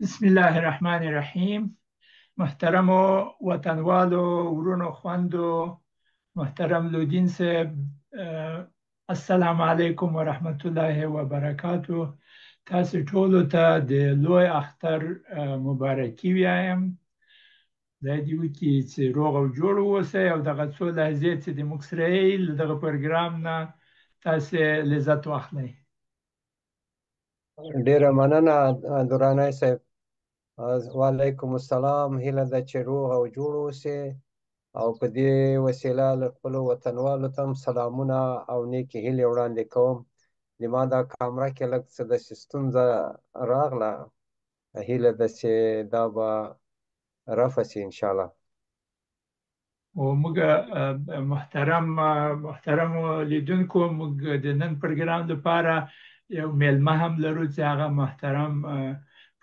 بسم الله الرحمن الرحیم. محترم وطنوالو، ورونو خوندو، محترم لودین صاحب، السلام علیکم ورحمت الله وبرکاتو. تاسو ټولو ته د لوی اختر مبارکي وایم. دا دی وکي چې روغ او جوړ اوسئ او دغه څو لحظې چې د موږ سره یې له دغه پروګرام نه تاسو لذت واخلئ. ډیره مننه دراني صاحب. وعلیکم السلام. هیله ده چې روغ او جوړ اوسئ او په دې وسیله له خپلو وطنوالو ته هم سلامونه او نیکې هیلې وړاندې کوم. زما دا کامره کې لږ څه داسې ستونزه راغله، هیله ده چې دا به رفع شي انشاءالله. او موږ محترم لیدونکو، موږ د نن پروګرام لپاره یو میلمه هم لرو چې هغه محترم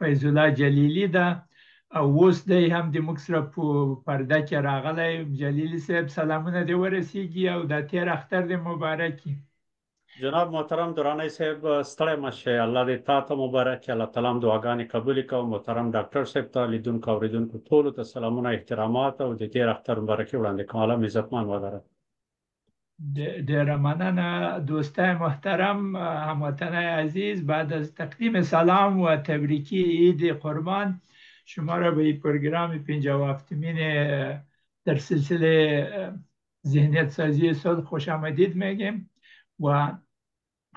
فیض الله جلیلی ده، او اوس دی هم د موږ سره په پرده کې راغلی. جلیلی صاحب، سلامونه دې ورسیږي او د تیر اختر دې مبارکي. جناب محترم دراني صاحب، ستړی مه شئ. الله دې تا ته مبارک کړي. الله تعالی دعاګانې قبول کړي. محترم ډاکټر صاحب ته، لیدونکو اوریدونکو ټولو ته سلامونه، احترامات او د تیر اختر مبارکي وړاندې کوم. الله عزتمن ولري. ډیره مننه دوستای محترم، هموطنای عزیز. بعد از تقدیم سلام و تبریکی عید قربان، شما را به پروگرام 57مین در سلسله ذهنیت سازی صلح خوش آمدید میگیم و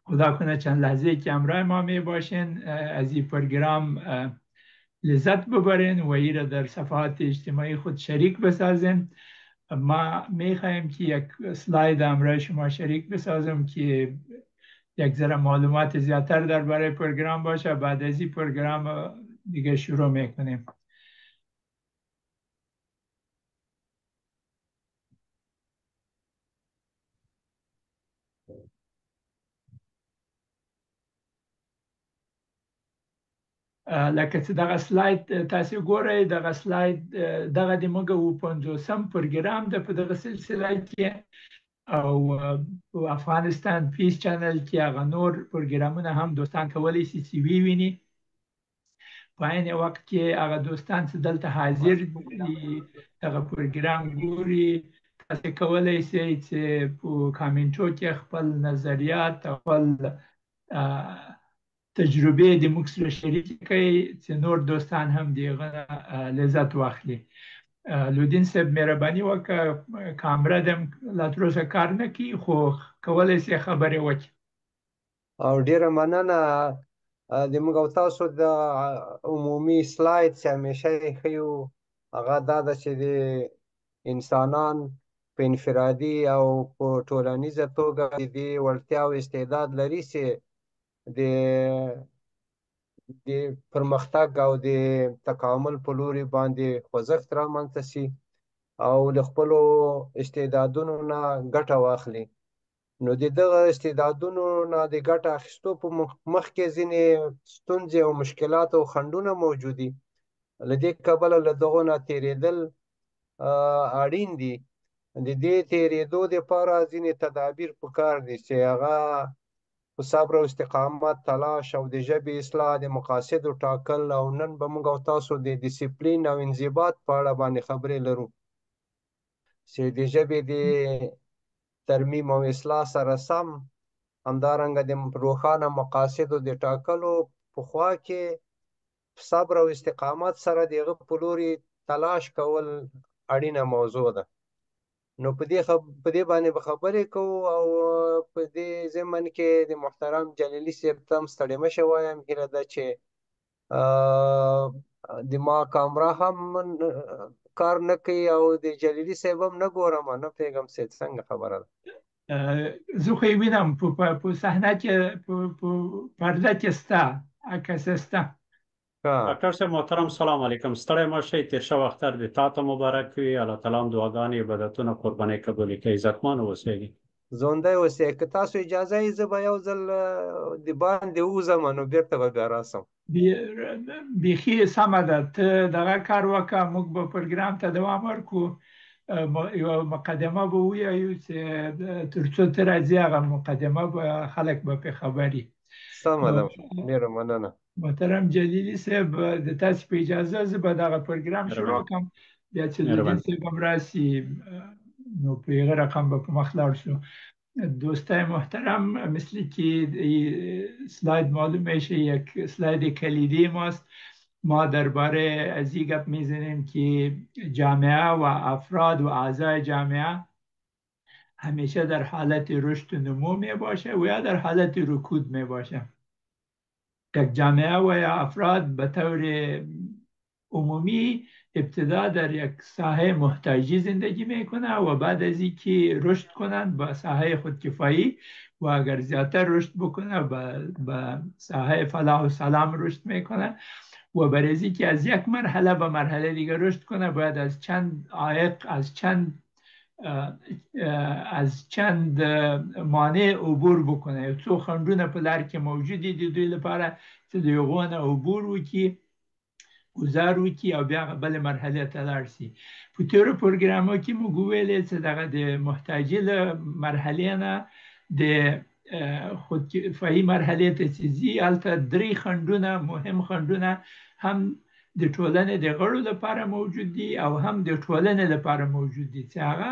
خدا کنه چند لحظه که همراه ما می باشین از این پروگرام لذت ببرین و این را در صفحات اجتماعی خود شریک بسازین. ما میخواهیم که یک سلاید همراه شما شریک بسازم که یک ذره معلومات زیادتر درباره پروگرام باشه. بعد از این پروگرام دیگه شروع میکنیم. لکه چې دغه سلاید تاسو ګورئ، دغه سلاید دغه د موږ 50م پروګرام ده په دغه سلسله کې، او په افغانستان پیس چینل کې هغه نور پروګرامونه هم دوستان کولی شي چې ویني. په عین وخت کې هغه دوستان چې دلته حاضر دي دغه پروګرام ګوري، تاسو کولی شئ چې په کامنټو کې خپل نظریات او خپل تجربه د موږ سره شریک کړئ چې نور دوستان هم دغه لذت واخلي. لودین صاحب مهرباني وکړه، کامره دم لا تر اوسه کار نه کوي، خو کولی شي خبرې وکړي. او ډیره مننه. د موږ او تاسو د عمومي سلاید چې همیشه یې ښیو هغه دا ده چې د انسانان په انفرادي او په ټولنیزه توګه د دې وړتیا او استعداد لري چې د پرمختګ او د تکامل په لوري باندې خوځښت رامنځته شي او له خپلو استعدادونو نه ګټه واخلي. نو د دغه استعدادونو نه د ګټه اخیستو په مخ کې ځینې ستونزې او مشکلات او خنډونه موجود دي. له دې کبله له دغو نه تېرېدل اړین دي. د دې تېرېدو دپاره ځینې تدابیر پکار دي چې هغه په صبر او استقامت، تلاش او د ژبې اصلاح، د مقاصدو ټاکل، او نن به موږ او تاسو د ډیسپلین او انضباط په اړه باندې خبرې لرو چې د ژبې د ترمیم او اصلاح سره سم همدارنګه د روښانه مقاصدو د ټاکلو په خوا کې صبر او استقامت سره د هغه په لوري تلاش کول اړینه موضوع ده. نو په دې باندې به خبرې کوو او په دې ضمن کې د محترم جلیلي صاحب ته هم ستړی مه شئ وایم. هیله ده چې د ما کامره هم کار نه کوي او د جلیلي صاحب هم نه ګورم، نه پوهېږم څنګه خبره ده. زه خو یې وینم په صحنه کې، په پرده کې سته، عکس سته. ډاکټر صاحب محترم سلام علیکم. ستړی مه شئ. تېر شوی اختر دې تا ته مبارک وي. الله تعالی دعاګانې، عبادتونه، قربانۍ قبول کړي. عزتمن اوسئ. ژوندی اوسئ. که تاسو اجازه یې زه به یو ځل د باندې ووځم نو بېرته به بیا راسم. بیخي سمه ده، ته دغه کار وکړه، موږ به پروګرام ته دوام ورکړو. یوه مقدمه به ووایو چې تر څو ته راځې هغه مقدمه به خلک به پرې خبري. سمه ده، ډېره مننه. محترم جلیلی صاحب د تاسو په اجازه زه به دغه پروګرام شروع مهرباني کړم بیا چې لودین مهرباني صاحب هم راسي نو په هغه رقم به په مخ لاړ شو. دوستای محترم مثل که سلاید معلوم میشه یک سلاید کلیدی ماست. ما درباره از این گپ میزنیم که جامعه و افراد و اعضای جامعه همیشه در حالت رشد و نمو می باشه و یا در حالت رکود می باشه. یک جامعه و یا افراد به طور عمومی ابتدا در یک ساحه محتاجی زندگی میکنه و بعد از اینکه رشد کنند به ساحه خودکفایی و اگر زیادتر رشد بکنه به ساحه فلاح و سلام رشد میکنه و برای که از یک مرحله به مرحله دیگر رشد کنه باید از چند عایق از چند مانع عبور بکنه. څو خنډونه په لار کې موجودی دي دوی لپاره چې د هغو نه عبور وکړي گذار وکړي او بیا بل مرحله ته لاړ شي. په تېرو پروګرامو کې موږ وویلې چې دغه د محتاجي له مرحلې نه د خودکفایي مرحلې ته چې ځي هلته درې خنډونه مهم خنډونه هم د ټولنې د غړو لپاره موجود دي او هم د ټولنې لپاره موجود دي چې هغه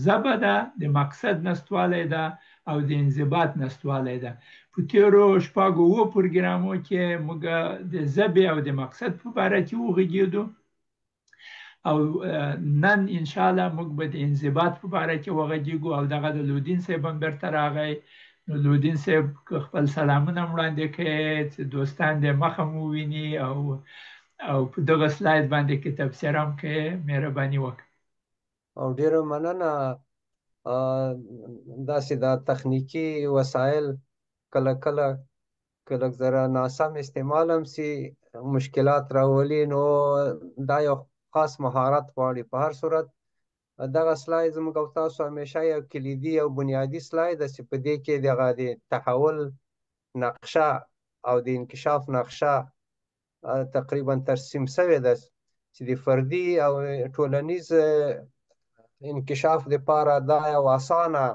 ژبه ده، د مقصد نشتوالی ده او د انضباط نشتوالی ده. په تېرو شپږو اووه پروګرامو کې موږ د ژبې او د مقصد په باره کې وغږېدو او نن انشاءالله موږ به د انضباط په باره کې وغږېږو او دغه د لودین صاحب هم بیرته راغی. نو لودین صاحب خپل سلامونه هم وړاندې کړي چې دوستان د مخه مو وویني او په دغه سلاید باندې کې تبصره هم کوي. مهرباني وکړه. او ډیره مننه. داسې دا تخنیکی وسایل کله کله که لږ ذره ناسم استعمال هم سي مشکلات راولي، نو دا یو خاص مهارت غواړي. په هر صورت دغه سلاید زموږ او تاسو همیشه یو کلیدي او بنیادي سلاید ده چې په دې کې دغه د تحول نقشه او د انکشاف نقشه تقریبا ترسیم شوې ده چې د فردي او ټولنیز انکشاف لپاره دا یو اسانه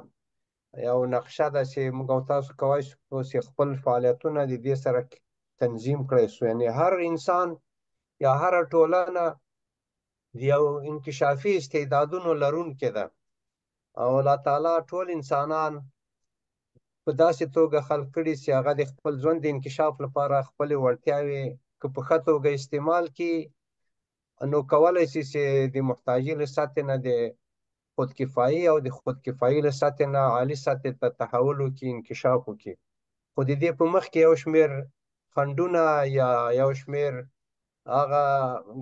یو نقشه ده چې موږ او تاسو کولی شو خپل فعالیتونه د دې سره تنظیم کړی شو. یعنې هر انسان یا هره ټولنه د یو انکشافي استعدادونو لرونکې ده او الله تعالی ټول انسانان په داسې توګه خلق کړي چې هغه د خپل ژوند د انکشاف لپاره خپلې وړتیاوې که په ښه توګه استعمال کړي نو کولی شي چې د محتاجي له سطحې نه د خودکفایي او د خودکفایي له سطحې نه عالي سطحې ته تحول وکړي، انکشاف وکړي. خو د دې په مخ کې یو شمېر خنډونه یا یو شمېر هغه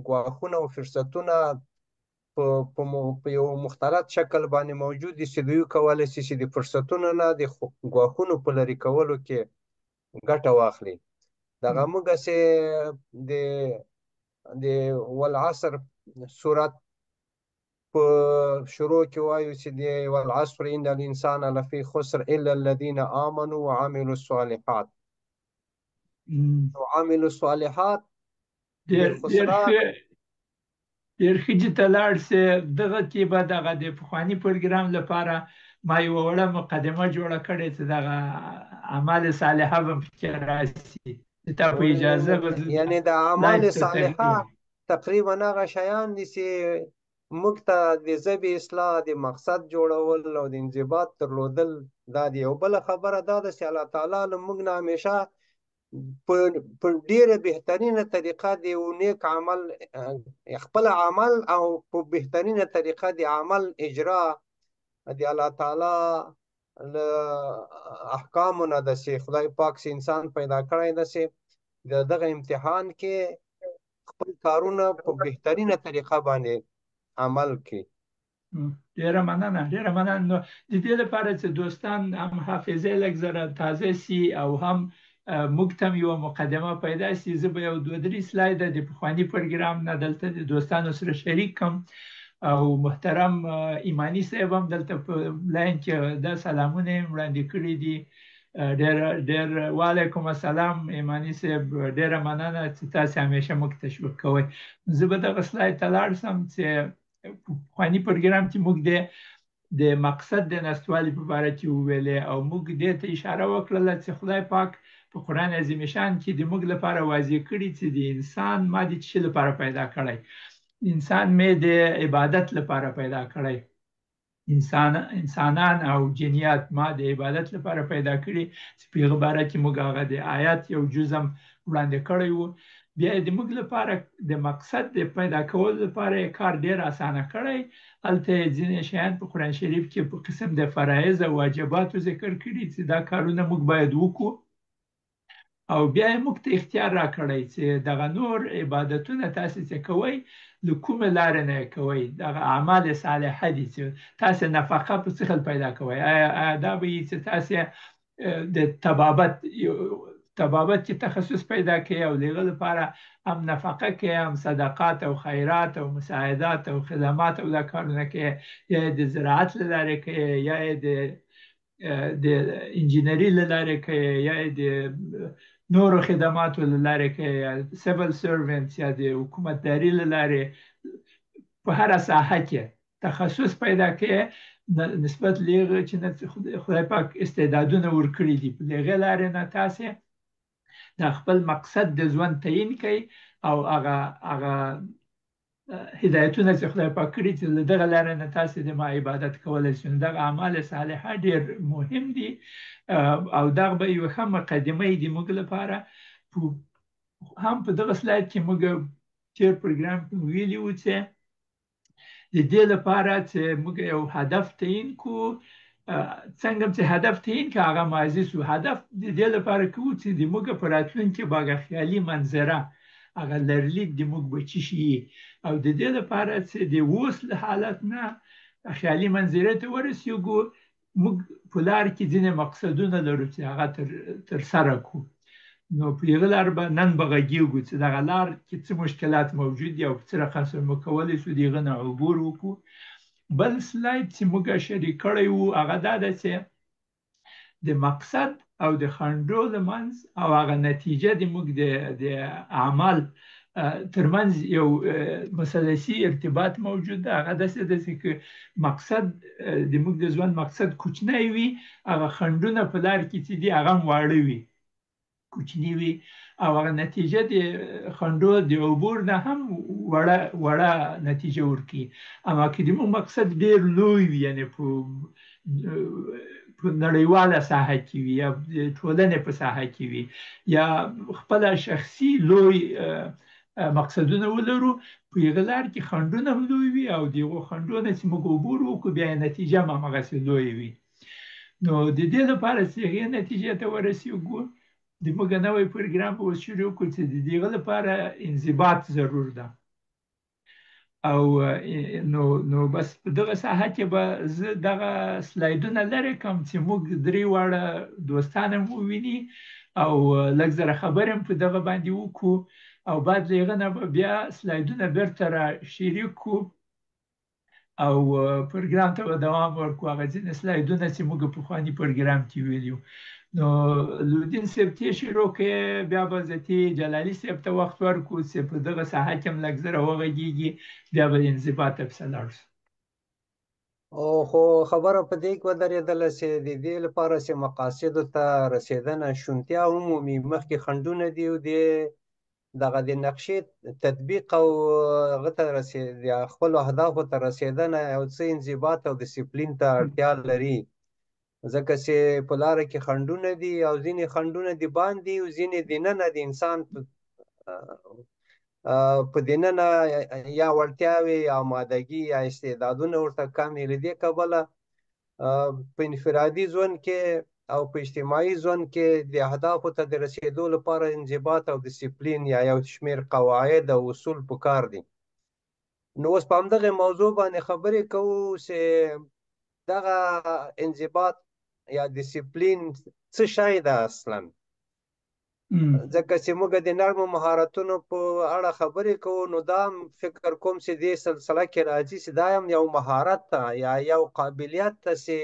ګواښونه او فرصتونه په یو مختلط شکل باندې موجود دي چې دوی کولی شي چې د فرصتونو نه د ګواښونو په لرې کولو کې ګټه واخلي. دغه موږ هسې د والعصر صورت په شروع کې وایو چې د والعصر ان الانسان لفی خسر الا الذين آمنوا وعملوا الصالحات. وعملوا الصالحات ډېر ښه چې ته لاړ سې. دغه کې به دغه د پخواني پروګرام لپاره ما یوه وړه مقدمه جوړه کړې چې دغه اعمال صالحه به پکې راشي. ستا په اجازه به یعنې د اعمال صالحه تقریبا هغه شیان دي چې موږ ته د ژبې اصلاح، د مقصد جوړول او د انضباط درلودل دا دی. یو بله خبره دا ده چې الله تعالی له موږ نه همیشه په ډیره بهترینه طریقه د یو نیک عمل خپل عمل او په بهترینه طریقه د عمل اجرا د الله تعالی له احکامو نه ده چې خدای پاک چې انسان پیدا کړی ده چې دغه امتحان کې خپل کارونه په بهترینه طریقه باندې عمل کړي. ډیره مننه. نو د دې لپاره چې دوستان هم حافظه لږ ذره تازه سي او هم موږ ته یوه مقدمه پیدا سي، زه به یو دوه درې سلایده د پخواني پروګرام نه دلته د دوستانو سره شریک کړم او محترم ایماني صاحب هم دلته په لاین کې دا سلامونه یې وړاندې کړي دي. ډېر وعلیکم السلام ایماني صاحب، ډېره مننه چې تاسې همیشه موږ تشویق کوئ. زه به دغه سلاید ته لاړ شم چې پخواني پروګرام کې موږ د د مقصد د نستوالي په باره کې وویلې او موږ دې ته اشاره وکړله چې خدای پاک په قرآن عظیم شان کې د موږ لپاره واضح کړي چې د انسان ما د څه لپاره پیدا کړی، انسان مې د عبادت لپاره پیدا کړی، انسانان او جنیات ما د عبادت لپاره پیدا کړي چې په هغه باره کې موږ هغه د آیات یو جزم وړاندې کړی وو. بیا د موږ لپاره د مقصد د پیدا کولو لپاره کار ډیر اسانه کړی. هلته ځینې شیان په قرآن شریف کې په قسم د فرایض او واجباتو ذکر کړي چې دا کارونه موږ باید وکړو، او بیا موږ ته اختیار را کړی چې دغه نور عبادتونه تاسو چې کوئ له کومه لارې نه کوئ، دغه اعمال صالحه دي چې تاسو نفقه په څه خل پیدا کوئ. دا به چې تاسو د طبابت کې تخصص پیدا کړئ او دغه لپاره هم نفقه کې، هم صدقات او خیرات او مساعدات او خدمات او دا کارونه کې، یا د زراعت لاره کې، یا د انجینری لاره کې، یا د نورو خدماتو لاره کې، سیول سروینټس یا د حکومتداري لاره، په هر ساحه کې تخصص پیدا کړئ نسبت لیغه چې خدای پاک استعدادونه ورکړي دي. په دغه لارې نه تاسو د خپل مقصد د ژوند تعیین کړئ او هغه هدایتونه چې خدای پاک کړي چې له دغه لارې نه تاسو د ما عبادت کولی شئ. دغه اعمال صالحه ډېر مهم دي او دغه به یوه ښه مقدمه دي موږ لپاره. هم په دغه سلاید کې موږ تیر پروګرام کې ویلي وو چې د دې لپاره چې موږ یو هدف تعیین کړو، څنګه چې هدف تعیین کړو هغه ماضي شو. هدف د دې لپاره کوو چې د موږ په راتلونکي به هغه خیالي منظره، هغه لرلید د موږ به څه شي، او د دې لپاره چې د اوس له حالت نه خیالي منظرې ته ورسېږو، موږ په لار کې ځینې مقصدونه لرو چې هغه ترسره کړو. نو په هغه لار به نن به غږېږو چې دغه لار کې څه مشکلات موجود دي او په څه رقم سره موږ کولی شو د هغه نه عبور وکړو. بل سلاید چې موږ شریک کړی وو هغه دا ده چې د مقصد او د خنډو لمنځ او هغه نتیجه د موږ د اعمال ترمنځ یو مثلثي ارتباط موجود ده. هغه داسې ده چې مقصد د موږ د ژوند مقصد کوچنی وي، هغه خنډونه په لار کې چې دي هغه هم واړه وي، کوچنی وي، او هغه نتیجه د خنډو د عبور نه هم وړه نتیجه ورکړي. اما که د موږ مقصد ډېر لوی وي، یعنې په نړیواله ساحه کې وي یا د ټولنې په ساحه کې وي، یا خپل شخصي لوی مقصدونه ولرو، په هغه لار کې خنډونه هم لوی وي او دغه خنډونه چې موږ عبور وکړو بیا نتیجه هم هماغسې لوی وي. نو د دې لپاره چې هغې نتیجې ته ورسېږو، د موږ نوی پروګرام به اوس شروع کړو چې د دغه لپاره انضباط ضرور ده. او نو بس په دغه ساحه کې به زه دغه سلایدونه لرې کړم چې موږ درې واړه دوستان هم وویني او لږ زره خبرې هم په دغه باندې وکړو، او بعد له هغه نه به بیا سلایدونه بیرته را شریک کړو او پروګرام ته به دوام ورکړو. هغه ځینې سلایدونه چې موږ پخواني پروګرام کې ویلي وو. نو لودین صاحب تی شروع کې بیا به زه تی جلالي صاحب ته وخت ورکړو چې په دغه ساحه کې هم لږ زره وغږېږي، بیا به انضباط ته پسې لاړ شو. خو خبره په دې کې ودرېدله چې د دې لپاره چې مقاصدو ته رسېدنه شونتیا ومومي، مخکې خنډونه دي او دغه د نقشې تطبیق او هغه ته یا خپلو اهدافو ته رسېدنه یو څه انضباط او ډسپلین ته اړتیا لري، ځکه چې په لاره کې خنډونه دي او ځینې خنډونه د باندې او ځینې دننه د انسان په دننه یا وړتیاوې یا آمادګي یا استعدادونه ورته کم وي. له دې کبله په انفرادي ژوند کې او په اجتماعي ژوند کې د اهدافو ته د رسېدو لپاره انضباط او ډسپلین یا یو شمېر قواعد او اصول پکار دي. نو اوس په همدغه موضوع باندې خبرې کوو چې دغه انضباط یا ډسپلین څه شی ده اصلا، ځکه چې موږ د نرمو مهارتونو په اړه خبرې کوو، نو دا هم فکر کوم چې دې سلسله کې راځي چې دا هم یو مهارت ته یا یو قابلیت ته چې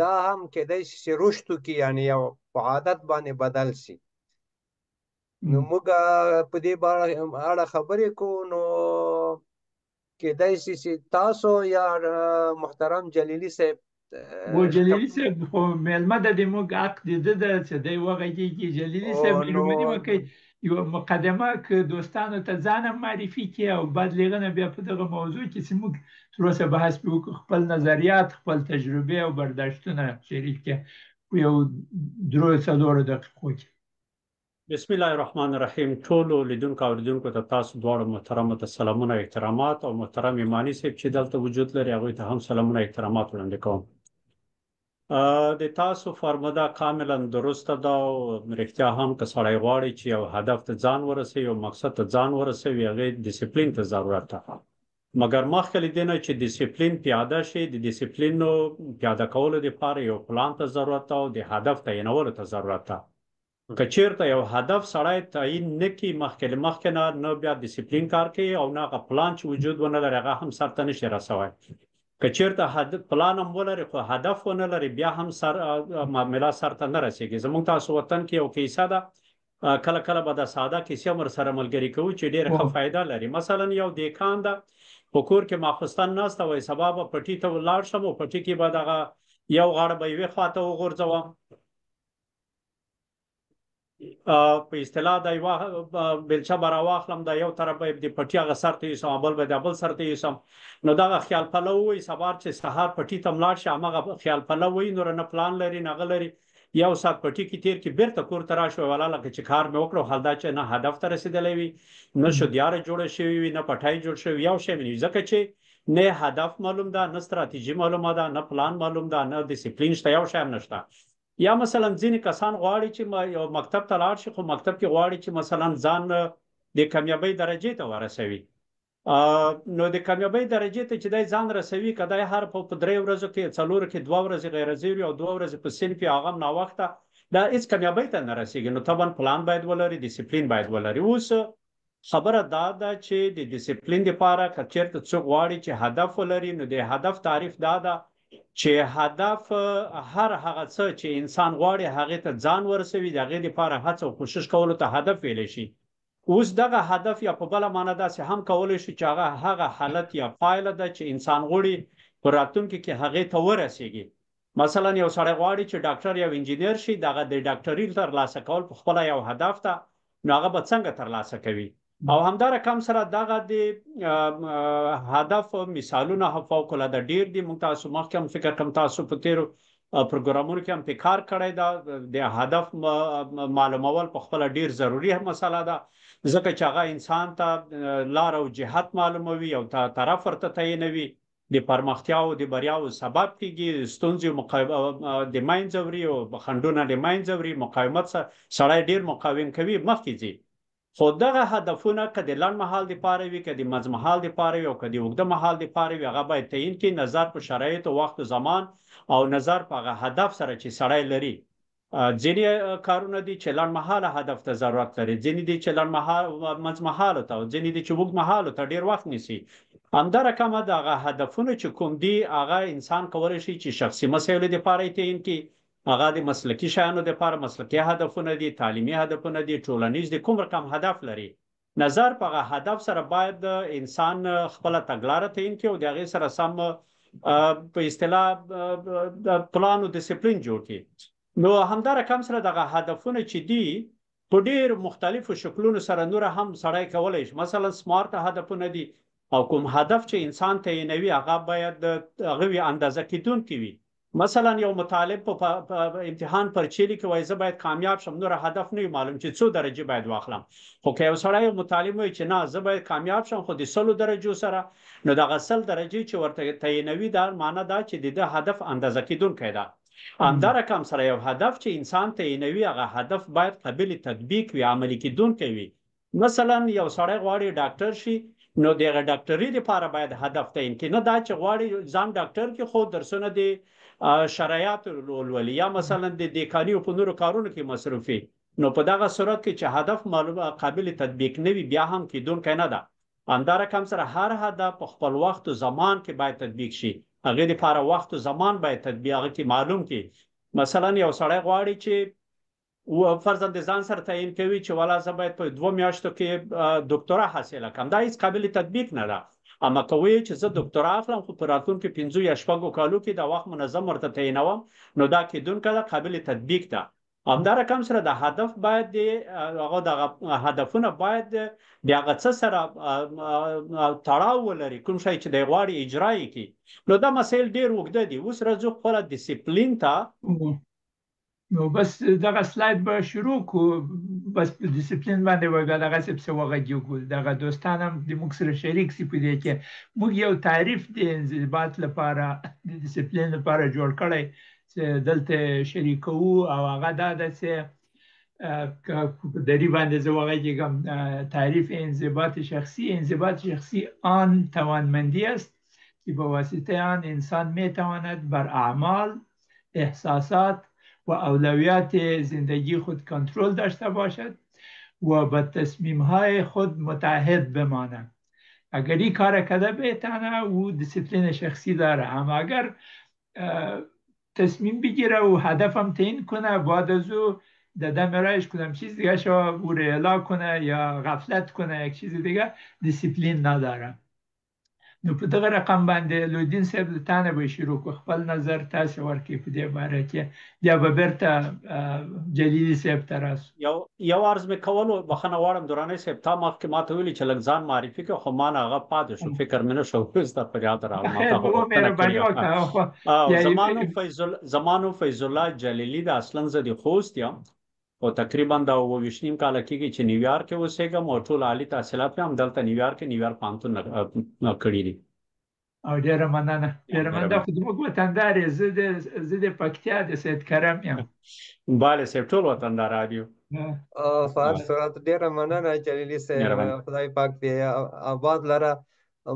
دا هم کېدای شي چې رشد وکړي، یعنې یو په عادت باندې بدل شي. نو موږ په دې اړه خبرې کوو. نو کېدای شي چې تاسو یا محترم جلیلي صاحب و جلیلی صاحب خو میلمه د دې موږ حق د ده ده چې دی وغږېږي. جلیلي صاحب مهرباني وکړئ یوه مقدمه که دوستانو ته ځان هم معرفي کړي او بعد لیغنه بیا په دغه موضوع کې چې موږ تر اوسه بحث پرې وکړو، خپل نظریات، خپل تجربې او برداشتونه شریک کړي په یو 3-4 دقیقو کې. بسم الله الرحمن الرحیم. ټولو لیدونکو او اوریدونکو ته تاسو دواړو محترمو ته سلامونه او احترامات، او محترم ایماني صاحب چې دلته وجود لري هغوی ته هم سلامونه او احترامات وړاندې کوم. د تاسو فرموده کاملا درسته ده او رښتیا هم که سړی غواړي چې یو هدف ته ځان ورسوي، یو مقصد ته ځان ورسوي، هغې ډیسپلین ته ضرورت ده. مګر مخکې له دې نه چې ډیسپلین پیاده شي، د ډیسپلینو پیاده کولو دپاره یو پلان ته ضرورت ده او د هدف تعینولو ته ضرورت ده. که چیرته یو هدف سړی تعیین نه کړي مخکې نه بیا ډیسپلین کار کوي او نه هغه پلان چې وجود ونه لري هغه هم سرته نشي رسوی. که چیرته پلان هم ولري خو هدف ونه لري بیا هم معامله سرته نه رسیږي. زموږ تاسو وطن کې یو کیسه ده، کله کله به د ساده کیسې هم ورسره ملګري کوو چې ډېره ښه فایده لري. مثلا یو دیکان ده په کور کې ماخوستن ناسته وایي سبا به پټي ته ولاړ شم او پټي کې به دغه یو غاړه به یوې خواته وغورځوم، په اصطلاح د یوه بیلچه به راواخلم، د یو طرف به د پټي هغه سر ته یوسم، بل به د بل سر ته یوسم. نو دغه خیال پلو وایي سبا چې سهار پټي ته ملاړ شي همغه خیال پلو وایي، نور نه پلان لري نه هغه لري. یو ساعت پټي کې تېر کړي بېرته کور ته راشي ولا لکه چې کار مې وکړو حال دا چې نه هدف ته رسېدلی وي، نه شودیاره جوړه شوې وي، نه پټی جوړ شوی، یو شی مې نه وي، ځکه چې نه هدف معلوم ده، نه ستراتیژي معلومه ده، نه پلان معلوم ده، نه ډیسپلین شته، یو شی هم نشته. یا مثلا ځینې کسان غواړي چې یو مکتب ته لاړ شي خو مکتب کې غواړي چې مثلا ځان د کامیابۍ درجې ته ورسوي. نو د کامیابۍ درجې ته چې دی ځان رسوي که دی هر په 3 ورځو کې 4 کې 2 ورځې غیر حاضري او 2 ورځې په صنف وي هغه هم ناوخته، دا هېڅ کامیابۍ ته نه رسېږي. نو طبعا پلان باید ولري، ډیسپلین باید ولري. اوس خبره دا ده چې د ډیسپلین دپاره که چېرته څوک غواړي چې هدف ولري نو د هدف تعریف دا ده چې هدف هر هغه څه چې انسان غواړي هغې ته ځان ورسوي، د هغې دپاره هڅه او کوشش کولو ته هدف ویلی شي. اوس دغه هدف یا په بله معنه داسې هم کولی شي چې هغه حالت یا پایله ده چې انسان غواړي په راتلونکي کې هغې ته ورسیږي. مثلا یو سړی غواړي چې ډاکټر یا انجینر شي، دغه د ډاکټري ترلاسه کول په خپله یو هدف ده، نو هغه به څنګه ترلاسه کوي؟ او همدا رقم سره دغه د هدف مثالونه فوق العاده ډیر دي. موږ تاسو مخکې هم فکر کوم تاسو په تیرو پروګرامونو کې هم پې کار کړی ده. د هدف معلومول په خپله ډیر ضروري مسله ده، ځکه چې هغه انسان ته لار او جهت معلوموي او طرف ورته تعینوي، د پرمختیاو د بریاو سبب کېږي، ستونزې د منځه وړي او خنډونه د منځه وړي، مقاومت سړی ډیر مقاوم کوي مخکې ځي. خو دغه هدفونه که د لنډ مهال دپاره وي، که د منځمهال دپاره وي او که د اوږده مهال دپاره وي هغه باید تعیین کړي، نظر په شرایطو، وخت و زمان او نظر په هغه هدف سره چې سړی لري. ځینې کارونه دي چې لنډ مهاله هدف ته ضرورت لري، ځینې دي چې منځمهالو ته، او ځینې دي چې اوږد مهالو ته ډېر وخت نیسي. همدا رقمه دغه هدفونه چې کوم دي هغه انسان کولی شي چې شخصي مسایلو دپاره یې تعیین کړي، هغه د مسلکي شیانو دپاره مسلکي هدفونه دي، تعلیمي هدفونه دي، ټولنیز دي، کوم رقم هدف لري. نظر په هغه هدف سره باید انسان خپله تګلاره تعیین کړي او د هغې سره سم په اصطلاح پلان او ډیسپلین جوړ کړي. نو همدا رقم سره دغه هدفونه چې دي په ډېر مختلفو شکلونو سره نور هم سړی کولی شي. مثلا سمارت هدفونه دي او کوم هدف چې انسان تعینوي هغه باید هغه وي اندازه کېدونکي وي. مثلا یو مطالب په امتحان پرچې لیکي وایي زه باید کامیاب شم، نور هدف نه وي معلوم چې څو درجې باید واخلم. خو که یو سړی یو مطالب وایي چې نه زه باید کامیاب شم خو د 100 درجو سره، نو دغه 100 درجې چې ورته تعینوي دا معنی دا چې د ده هدف اندازه کېدونکی ده. همدا رقم سره یو هدف چې انسان تعینوي هغه هدف باید قابل تطبیق وي، عملي کېدونکی وي. مثلا یو سړی غواړي ډاکټر شي، نو دغه ډاکټري دپاره باید هدف تعین کړي، نه دا چې غواړي ځان ډاکټر کې خو درسونه د شرایط ولولي یا مثلا د دیکاني او په نورو کارونو کې مصروفي. نو په دغه صورت کې چې هدف قابل تطبیق نه وي بیا هم کېدونکی نه ده. همدا رقم سره هر هدف په خپل وخت و زمان کې باید تطبیق شي، هغې دپاره وخت و زمان باید تطبیق هغه کې معلوم کړي. مثلا یو سړی غواړي چې فرضاً د ځان سره تعیین کوي چې والا زه باید په 2 میاشتو کې دکترا حاصله کړم، دا هیڅ قابل تطبیق نه ده. اما کوي چې زه ډاکټرا اخلم خو په راتلونکي 5 یا 6 کالو کې د وخت منظم ورته تعینوم، نو دا کېدونکې ده، قابل تطبیق ده. همدا رقم سره د هدف باید هغه د هدفونه باید د هغه څه سره تړاو ولري، کوم شی چې د غواړي اجرا یې کړي. نو دا مسایل ډېر اوږده دي. اوس راځو خپل ډیسپلین ته. نو بس دغه سلاید به شروع کو، بس په ډیسپلین باندې وګا دغه څه وغږیو کو. دغه دوستان هم د موږ سره شریک سي په دې کې. موږ یو تعریف د انضباط لپاره د ډیسپلین لپاره جوړ کړی چې دلته شریکو، او هغه دا ده چې دری باندې زه وغږیږم. تعریف انضباط شخصی آن توانمندی است که به واسطه آن انسان میتواند بر اعمال، احساسات و اولویات زندگی خود کنترل داشته باشد و به تصمیم‌های خود متعهد بماند. اگر این کار کرده بتانه او دیسیپلین شخصی داره، اما اگر تصمیم بگیره و هدفم تعیین کنه، بعد از او دم رایش کدام چیز دیگه شو او ریلا کنه یا غفلت کنه، یک چیز دیگه، دیسیپلین نداره. نو په دغه رقم باندې لودین صاحب له تانه به شروع کو، خپل نظر تاسو ورکړئ په دې باره کې، بیا به بیرته جلیلي صاحب ته راسو. یو عرض مې کولو، بخښنه غواړم دراني صاحب، تا مخکې ماته ویلي چې لږ ځان معرفي کړو، خو ما نه هغه پاتې شو، فکر مې نه شو ستا په یاد راغله. زما نوم فیض الله جلیلي ده، اصلا زه د خوست یم، او تقریبا د 29 کاله کېږي چې نیویارک کې اوسېږم، او ټول عالي تحصیلات مې هم دلته نیویارک پوهنتون کړي دي. او ډېره مننه، ډېره مننه. خو زموږ وطندار یې، زه د پکتیا د سید کرم یم. بله صاحب، ټول وطنداران یو. په هر صورت ډېره مننه جلیلي صاحب، خدای پاک دې آباد لره.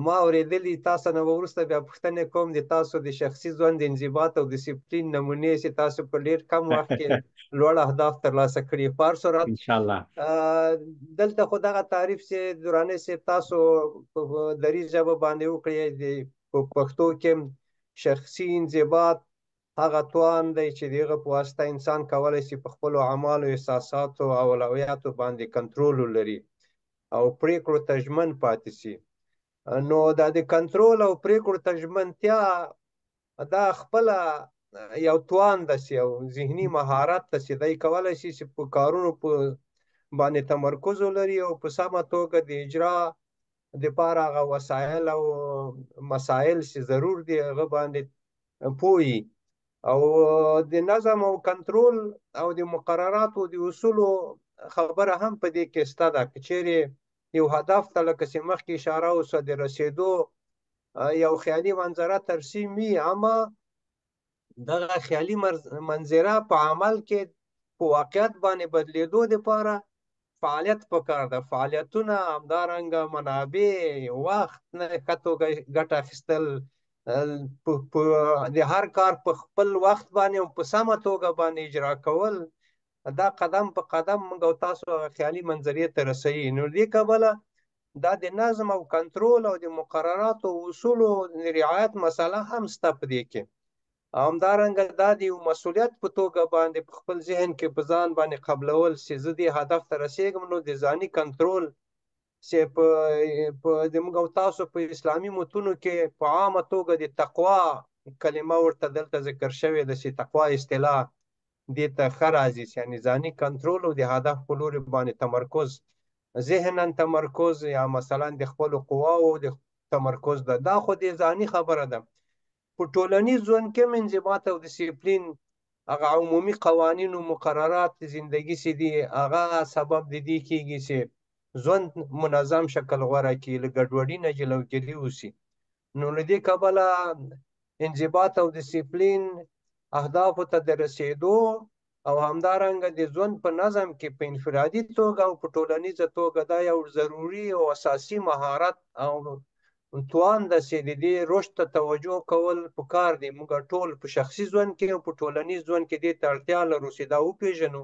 ما اورېدلي تاسو نه وروسته بیا پوښتنې کوم د تاسو د شخصي ژوند د انضباط او ډیسپلین نمونې چې تاسو په ډېر کم وخت کې لوړ اهداف ترلاسه کړي. په هر صورت انشاءالله دلته خو دغه تعریف چې دراني صاحب تاسو په دری ژبه باندې وکړی، په پښتو کې شخصي انضباط هغه توان دی چې دغه په واسطه انسان کولی شي په خپلو اعمالو، احساساتو او اولویاتو باندې کنټرول ولري او پریکړو ته ژمن پاتې شي. نو دا د کنټرول او پریکړو ته ژمنتیا دا خپله یو توان ده، یو ذهني مهارت ده چې دی کولی شي چې په کارونو باندې تمرکز ولري او په سمه توګه د اجرا دپاره هغه وسایل او مسایل چې ضرور دي هغه باندې پوهي. او د نظم او کنټرول او د مقرراتو د اصولو خبره هم په دې کې شته ده. که چیرې یو هدف ته لکه چې مخکې اشاره وشوه د رسېدو یو خیالي منظره ترسیم وي، اما دغه خیالي منظره په عمل کې په واقعیت باندې بدلېدو دپاره فعالیت پکار ده. فعالیتونه همدارنګه منابع، وخت نه ښه توګه ګټه اخیستل، د هر کار په خپل وخت باندې او په سمه توګه باندې اجرا کول، دا قدم په قدم موږ او تاسو خیالي منظرې ته رسوي. نو دې کبله دا د نظم او کنټرول او د مقرراتو او اصولو د رعایت مسله هم شته په دې کې. همدارنګه دا د یو مسؤلیت په توګه باندې په خپل ذهن کې په ځان باندې قبلول چې زه دې هدف ته رسېږم، نو د ځاني کنټرول چې د موږ او تاسو په اسلامي متونو کې په عامه توګه د تقوا کلمه ورته دلته ذکر شوې ده، چې تقوا اصطلاح دې ته ښه راځي، یعنې ځاني کنټرول او د هدف په لوري باندې تمرکز، ذهنا تمرکز، یا مثلا د خپلو قواو د تمرکز ده. دا خو د ځاني خبره ده. په ټولنیز ژوند کې هم انضباط او ډیسپلین، هغه عمومي قوانین او مقررات زندگی چې دي، هغه سبب د دې کېږي چې ژوند منظم شکل غوره کړي، له ګډوډي نه جلوګیري وشي. نو له دې کبله انضباط او ډیسپلین اهدافو ته د رسېدو او همدارنګه د ژوند په نظم کې په انفرادي توګه او په ټولنیزه توګه دا یو ضروري او اساسي مهارت او توان ده چې د دې رشد ته توجه کول پکار دی. موږ ټول په شخصي ژوند کې او په ټولنیز ژوند کې دې ته اړتیا لرو چې دا وپېژنو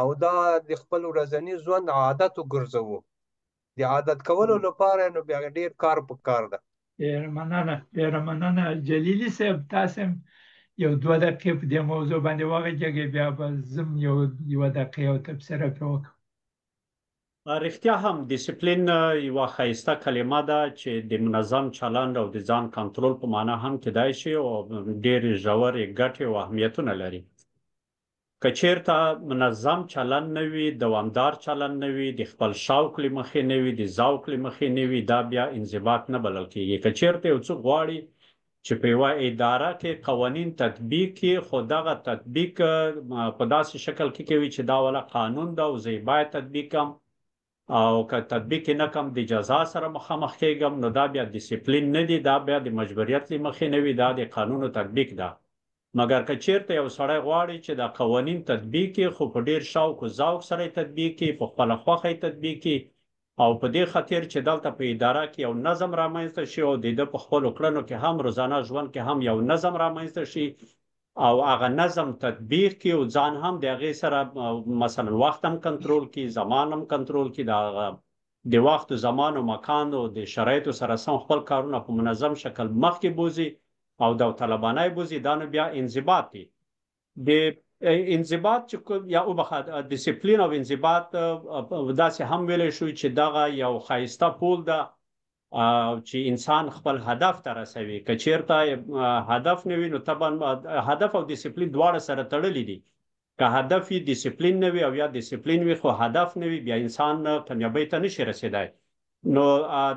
او دا د خپل ورځني ژوند عادت وګرځوو. د عادت کولو لپاره نو بیا ډېر کار پکار ده. ډېره مننه جلیلي صاحب. تاسو یو 2 دقیقې په دې موضوع باندې وغږیږئ، بیا به زم یو 1 دقیقه او تبصره پرې وکړم. رښتیا هم ډیسپلین یوه ښایسته کلمه ده چې د منظم چلند او د ځان کنټرول په معنا هم کیدای شي او ډېرې ژورې ګټې او اهمیتونه لري. که چیرته منظم چلند نه وي، دوامدار چلند نه وي، د خپل شوق له مخې نه وي، د ذوق له مخې نه وي، دا بیا انضباط نه بلل کېږي. که چیرته یو څوک غواړي چې په یوه اداره کې قوانین تطبیق کړي، خو دغه تطبیق په داسې شکل کې کوي چې دا ولا قانون ده او زه باید تطبیق کړم، او که تطبیق نه کم د جزا سره مخامخ کېږم، نو دا بیا ډیسپلین نه دی، دا بیا د مجبوریت له مخې نه وي، دا د قانونو تطبیق ده. مګر که چیرته یو سړی غواړي چې دا قوانین تطبیق کړي، خو په ډیر شوق او ذوق سره یې تطبیق کړي، په خپله خوښه یې تطبیق کړي، او په دې خاطر چې دلته په اداره کې یو نظم رامنځته شي او د ده په خپلو کړنو کې هم روزانه ژوند کې هم یو نظم رامنځته شي او هغه نظم تطبیق کړي او ځان هم د هغې سره مثلا وخت هم کنټرول کړي، زمان هم کنټرول کړي، د وخت و زمان و مکان او د شرایطو سره سم خپل کارونه په منظم شکل مخکې بوځي او داوطلبانه یې بوځي، دا نو بیا انضباط دی. د انضباط چې یا ډیسپلین او انضباط داسې هم ویلی شو چې دغه یو ښایسته پول ده چې انسان خپل هدف ته رسوي. که چیرته هدف نه وي، نو طبعا هدف او ډیسپلین دواړه سره تړلي دي. که هدف وي ډیسپلین نه وي، او یا ډیسپلین وي خو هدف نه وي، بیا انسان کامیابۍ ته نشي رسېدی. نو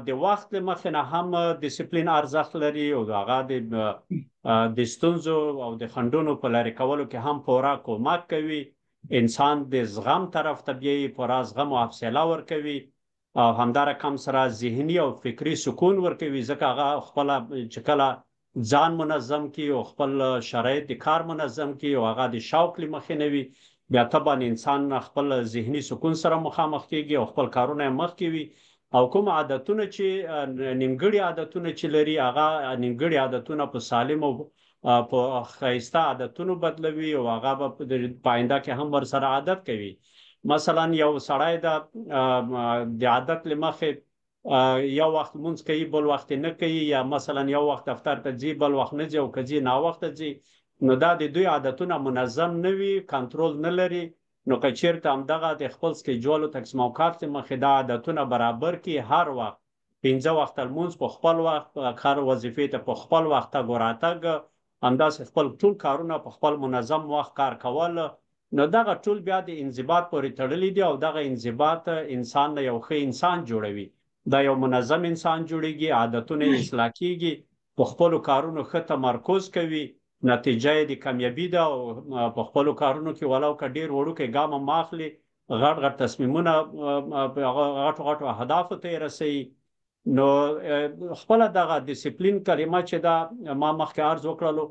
د وخت له مخې نه هم ډیسپلین ارزښت لري او هغه د ستونزو او د خنډونو په لرې کولو کې هم پوره کومک کوي. انسان د زغم طرف ته بیایي، پوره زغم او حوصله ورکوي، او همدارقم سره ذهني او فکري سکون ورکوي، ځکه هغه خپله چې کله ځان منظم کړي او خپل شرایط د کار منظم کړي او هغه د شوق له مخې نه وي، بیا طبعا انسان خپل ذهني سکون سره مخامخ کېږي او خپل کارونه یې مخکې وي. او کوم عادتونه چې نیمګړي عادتونه چې لري، هغه نیمګړي عادتونه په سالم او په ښایسته عادتونو بدلوي او هغه به په آینده کې هم ورسره عادت کوي. مثلا یو سړی د عادت له مخې یو وخت لمونځ کوي، بل وخت نه کوي، یا مثلا یو وخت دفتر ته ځي، بل وخت نه ځي، او که ځي ناوخته ځي، نو دا د دوی عادتونه منظم نه وي، کنټرول نه لري. نو که چیرته همدغه د خپل سکیجول او تقسیم اوقات له مخې دا عادتونه برابر کړي، هر وخت 5 وخته لمونځ په خپل وخت، هر وظیفې ته په خپل وخت تګ و راتګ، همداسې خپل ټول کارونه په خپل منظم وخت کار کول، نو دغه ټول بیا د انضباط پورې تړلي دي او دغه انضباط انسان نه یو ښه انسان جوړوي. دا یو منظم انسان جوړیږي، عادتونه یې اصلاح کیږي، په خپلو کارونو ښه تمرکز کوي، نتیجه یې د کامیابي ده، او په خپلو کارونو کې ولو که ډېر وړوکی ګام هم اخلي، غټ غټ تصمیمونه غټو غټو اهدافو ته یې رسوي. نو خپله دغه ډیسپلین کلمه چې ده، ما مخکې عرض وکړلو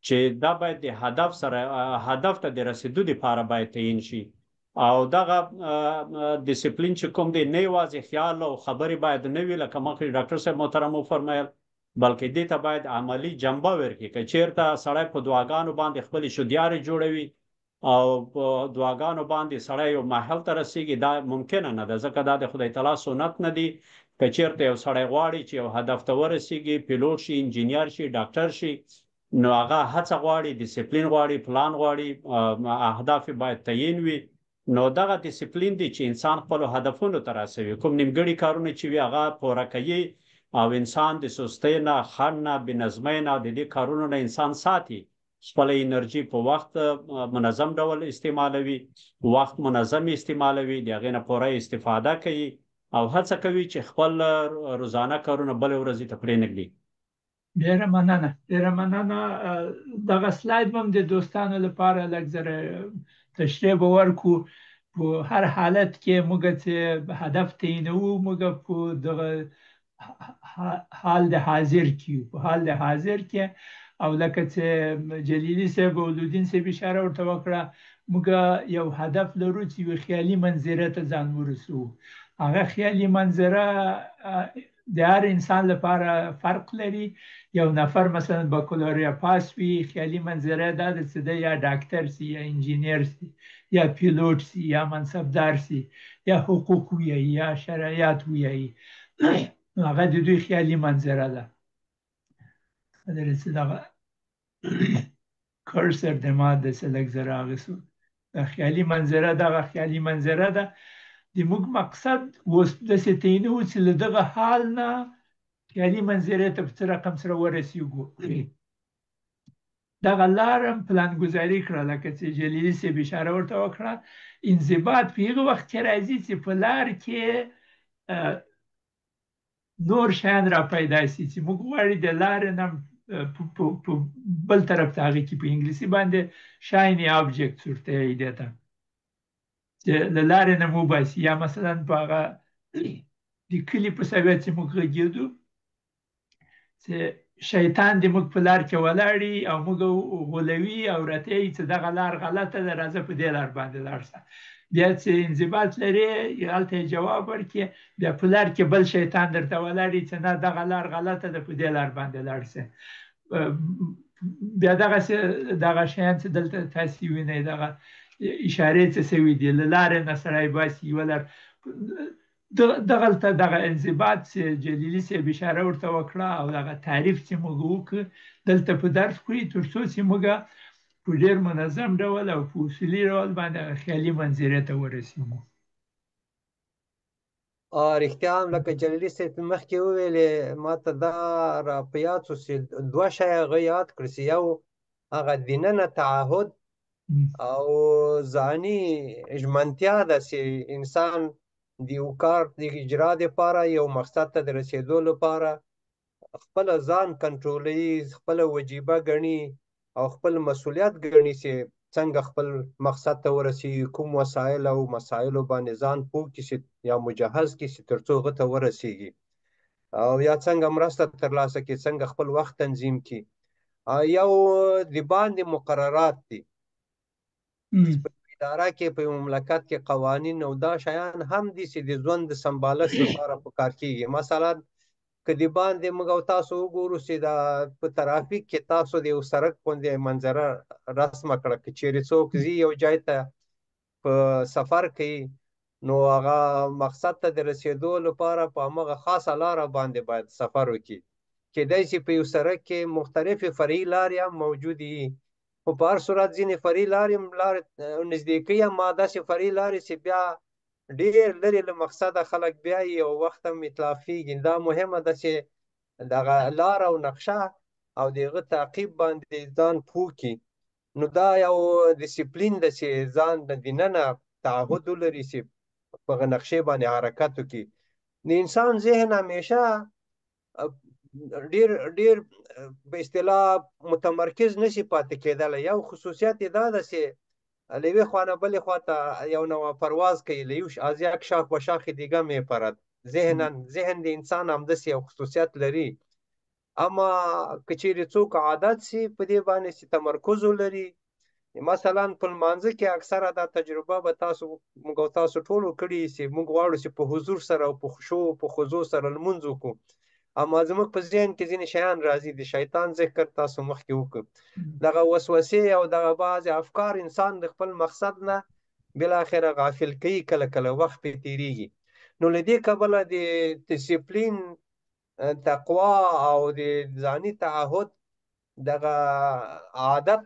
چې دا باید د هدف سره هدف ته د رسېدو دپاره باید تعیین شي، او دغه ډیسپلین چې کوم دی، نه یوازې خیال او خبرې باید نه وي، لکه مخکې ډاکټر صاحب محترم وفرمایل، بلکې دې ته باید عملی جنبه ورکړي. که چیرته سړی په دعاګانو باندې خپلې شودیارې جوړوي او په دعاګانو باندې سړی یو محل ته رسېږي، دا ممکنه نه ده، ځکه دا د خدای تعالی سنت نه دی. که چیرته یو سړی غواړي چې یو هدف ته ورسېږي، پیلوټ شي، انجینیر شي، ډاکټر شي، نو هغه هڅه غواړي، ډیسپلین غواړي، پلان غواړي، اهداف باید تعیین وي. نو دغه ډیسپلین دی چې انسان خپلو هدفونو ته رسوي. کوم نیمګړي کارونه چې وي هغه پوره کوي، او انسان د سستۍ نه، خنډ نه، بېنظمۍ نه، د دې کارونو نه انسان ساتي، خپله انرژي په وخت منظم ډول استعمالوي، وخت منظم استعمالوي، د هغې نه پوره استفاده کوي او هڅه کوي چې خپل روزانه کارونه بلې ورځې ته پرېنږدي. ډېره مننه، ډېره مننه. دغه سلاید هم د دوستانو لپاره لږ زره تشریح به ورکړو. په هر حالت کې موږ چې هدف تعینوو، موږ په دغه حال د حاضر کې، په حال د حاضر کې، او لکه چې جلیلي صاحب او لودین صاحب اشاره ورته وکړه، موږ یو هدف لرو چې یو خیالي منظره ته ځان ورسوو. هغه خیالي منظره د هر انسان لپاره فرق لري. یو نفر مثلا بکالوریا پاس وي، خیالي منظره دا ده چې یا ډاکټر سي، یا انجینیر سي، یا پیلوټ سي، یا منصبدار سي، یا حقوق ویایي، یا شرایط ویایي. هغه د دوی خیالي منظره ده. دغه کرسر د ما داسې لږ زره اخیستو. د خیالي منظره دغه خیالي منظره ده. د موږ مقصد اوس داسې تعین و چې له دغه حال نه خیالي منظرې ته په څه رقم سره ورسېږو. دغه لار هم پلانګذاري کړه، لکه چې جلیلي صاحب اشاره ورته وکړه. انضباط په هغه وخت کې راځي چې په لار کې نور شیان را پیدا شي، چې موږ غواړو د لارې نه په بل طرف ته هغې کې په انګلیسي باندې شایني آبجکټس ورته وایي دې ته، چې له لارې نه مو وباسي. یا مثلا په هغه د کلي په سویت چې موږ غږېدو چې شیطان دې موږ په لار کې ولاړي او موږ غولوي او راته وایي چې دغه لار غلطه ده، راځه په دې لار باندې لاړ شه. بیا چې انضباط لري هلته یې جواب ورکړي، بیا په لار کې بل شیطان درته ولاړي چې نه دغه لار غلطه ده، په دې لار باندې لاړ شه. بیا دغه شیان چې دلته تاسې وینئ، دغه اشارې چې شوي دي، له لارې نه سړی باسي یوه لار. دغلته دغه انضباط چې جلیلي صاحب اشاره ورته وکړه او دغه تعریف چې موږ وکړ دلته په درس کړي، تر څو چې موږ په ډېر منظم ډول او په اصولي ډول باندې خیالي منظرې ته ورسېږو. رښتیا هم لکه جلیلي صاحب مخکې وویلې، ما ته دا را په یاد شو چې دوه شی هغه یاد کړ، چې یو هغه دننه تعهد او ځاني ژمنتیا ده چې انسان د یو کار د اجرا دپاره یو مقصد ته د رسېدو لپاره خپله ځان کنټرولوي، خپله وجیبه ګڼي او خپل مسؤلیت ګڼي چې څنګه خپل مقصد ته ورسېږي، کوم وسایل او مسایلو باندې ځان پوه کړي یا مجهز کړي چې تر څو هغه ته ورسېږي، او یا څنګه مرسته ترلاسه کړي، څنګه خپل وخت تنظیم کړي. یو د باندې مقررات دي په اداره کې، په مملکت کې قوانین او دا شیان هم دي چې د ژوند د سمبالښت لپاره په کار کېږي. مثلا که د باندې موږ او تاسو وګورو چې دا په ترافیک کې تاسو د یو سړک غوندې منظره رسمه کړه، که چېرې څوک ځي یو ځای ته په سفر کوي، نو هغه مقصد ته د رسېدو لپاره په همغه خاصه لاره باندې باید سفر وکړي. کېدای شي په یو سړک کې مختلفې فرعي لارې هم موجودې وي، خو په هر صورت ځینې فرعي لارې نزدیکۍ هم داسې فرعي لارې چې بیا ډېر لرې له مقصده خلک بیایي او وخت هم اتلافېږي. دا مهمه ده چې دغه لار او نقشه او د هغه تعقیب باندې ځان پوه کړي. نو دا یو ډسپلین ده چې ځان د دننه تعهد ولري چې په هغه نقشې باندې حرکت وکړي. د انسان ذهن همیشه ډېر په اصطلاح متمرکز نشي پاتې کېدلی. یو خصوصیت یې دا ده چې له یوې خوا نه بلې خوا ته یو نوع پرواز کوي، له یو از یک شاخ و شاخ دیگه میپرد. ذهن د انسان همداسې یو خصوصیت لري. اما که چېرې څوک عادت شي په دې باندې چې تمرکز ولري، مثلا په لمانځه کې اکثره دا تجربه به موږ او تاسو ټولو کړي چې موږ غواړو چې په حضور سره او په خشوع او په خضوع سره لمونځ وکړو، اما زموږ په ذهن کې ځینې شیان راځي. د شیطان ذکر تاسو مخکې وکړ، دغه وسوسې او دغه بعضې افکار انسان د خپل مقصد نه بالاخره غافل کوي، کله کله وخت پرې تېرېږي. نو له دې کبله د ډسپلین، تقوا او د ځاني تعهد دغه عادت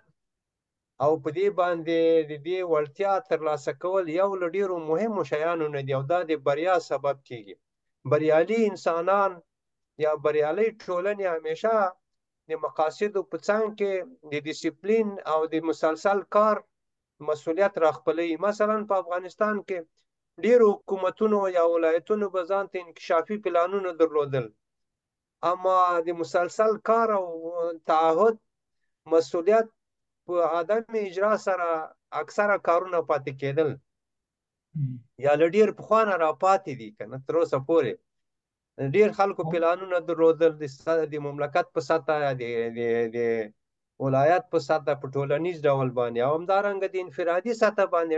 او په دې باندې د دې وړتیا ترلاسه کول یو له ډېرو مهمو شیانو نه دی او دا د بریا سبب کېږي. بریالي انسانان یا بریالۍ ټولنې همیشه د مقاصدو په څنګ کې د ډسپلین او د مسلسل کار مسؤلیت راخپلوي. مثلا په افغانستان کې ډېرو حکومتونو یا ولایتونو به ځان ته انکشافي پلانونه درلودل، اما د مسلسل کار او تعهد مسؤلیت په عدم اجرا سره اکثره کارونه پاتې کېدل یا له ډېر پخوا نه راپاتې دي. که نه تر اوسه پورې ډېر خلکو پلانونه درلودل د مملکت په سطح، د ولایت په سطح، په ټولنیز ډول باندې، او همدارنګه د انفرادي سطح باندې.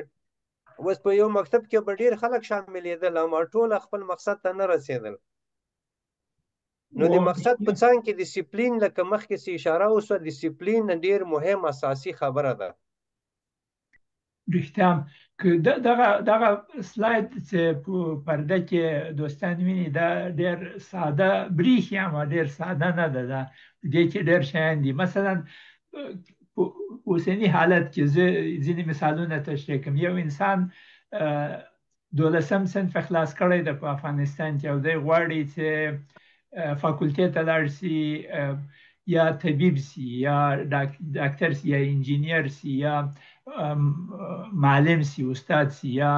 اوس په یو مکتب کې به ډېر خلک شاملېدل اما ټول خپل مقصد ته نه رسېدل. نو د مقصد په څنګ کې ډسپلین، لکه مخکې چې اشاره وشوه، ډسپلین ډېر مهم اساسي خبره ده. رښتیا که دغه سلاید چې په پرده کې دوستان ویني دا ډېر ساده بریښي، اما ډېر ساده نه ده. دا په دې کې ډېر شیان دي. مثلا په اوسني حالت کې زه ځینې مثالونه تشریح کوم. یو انسان 12م صنف خلاص کړی د په افغانستان کې او دی غواړي چې فاکولټې ته لاړ شي، یا طبیب سي یا ډاکټر سي یا انجینیر سي یا معلم سي، استاد سي، یا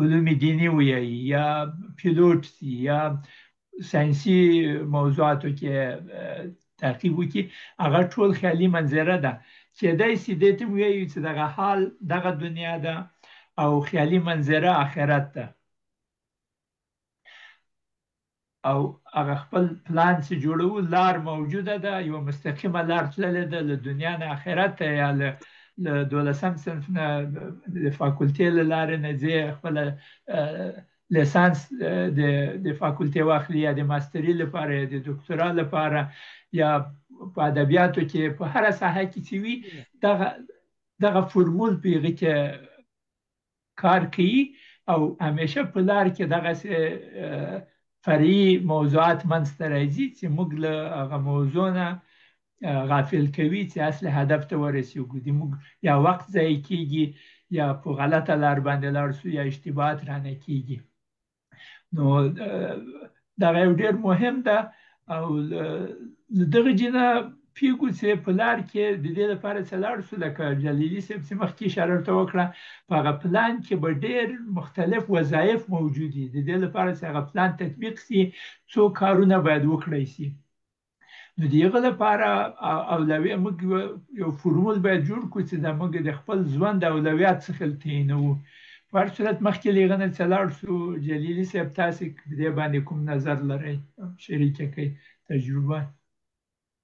علوم دینی ویایي یا پیلوټ سي یا ساینسي موضوعاتو کې تعقیب وکړي. هغه ټول خیالي منظره ده. کېدای شي دې ته ووایو چې دغه حال دغه دنیا ده او خیالي منظره آخرت ده، او هغه خپل پلان چې جوړو لار موجوده ده، یو مستقیمه لار تللې ده له دنیا نه آخرت ته، یا له 12م صنف نه د فاکولټې له لارې نه ځې خپل لیسانس د فاکولټې واخلي، یا د ماستري لپاره یا د دکتورا لپاره، یا په ادبیاتو کې په هره ساحه کې چې وي دغه فورمول په هغې کې کار کوي، او همیشه په لار کې دغسې فرعي موضوعات منځته راځي چې موږ له هغه موضوع نه غافل کوي چې اصل هدف ته ورسېږو. موږ یا وخت ضایع کیږي، یا په غلطه لار باندې لاړ شو، یا اشتباهات رانه کیږي. نو دغه یو ډېر مهم ده، او له دغه جنه پیږو چې په لار کې د دې لپاره چې لاړ شو، لکه جلیلي صاحب چې مخکې اشاره ورته وکړه، په هغه پلان کې به ډېر مختلف وظایف موجود دي. د دې لپاره چې هغه پلان تطبیق شي، څو کارونه باید وکړی شي. نو د هغه لپاره موږ یو فورمول باید جوړ کړو چې موږ د خپل ژوند اولویات څخه تعینوو. په هر صورت مخکې له هغه نه چې لاړ شو، جلیلي صاحب تاسې په دې باندې کوم نظر لرئ؟ شریکه کړئ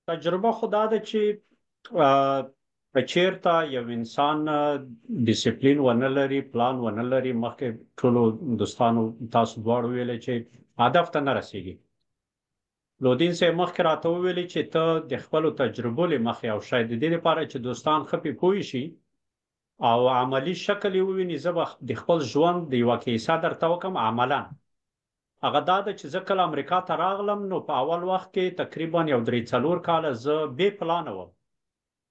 تجربه خو دا ده چې که چېرته یو انسان ډیسپلین ونه لري، پلان ونه لري، مخکې ټولو دوستانو تاسو دواړو ویلې چې هدف ته نه رسېږي. لودین صاحب مخکې راته وویلې چې ته د خپلو تجربو له مخې او شاید د دې لپاره چې دوستان ښه پې پوه شي او عملي شکل یې وویني، زه به د خپل ژوند د یوه کیسه درته وکړم عملاً. هغه دا ده چې زه کله امریکا ته راغلم، نو په اول وخت کې تقریبا یو 3-4 کاله زه بې پلانه وم،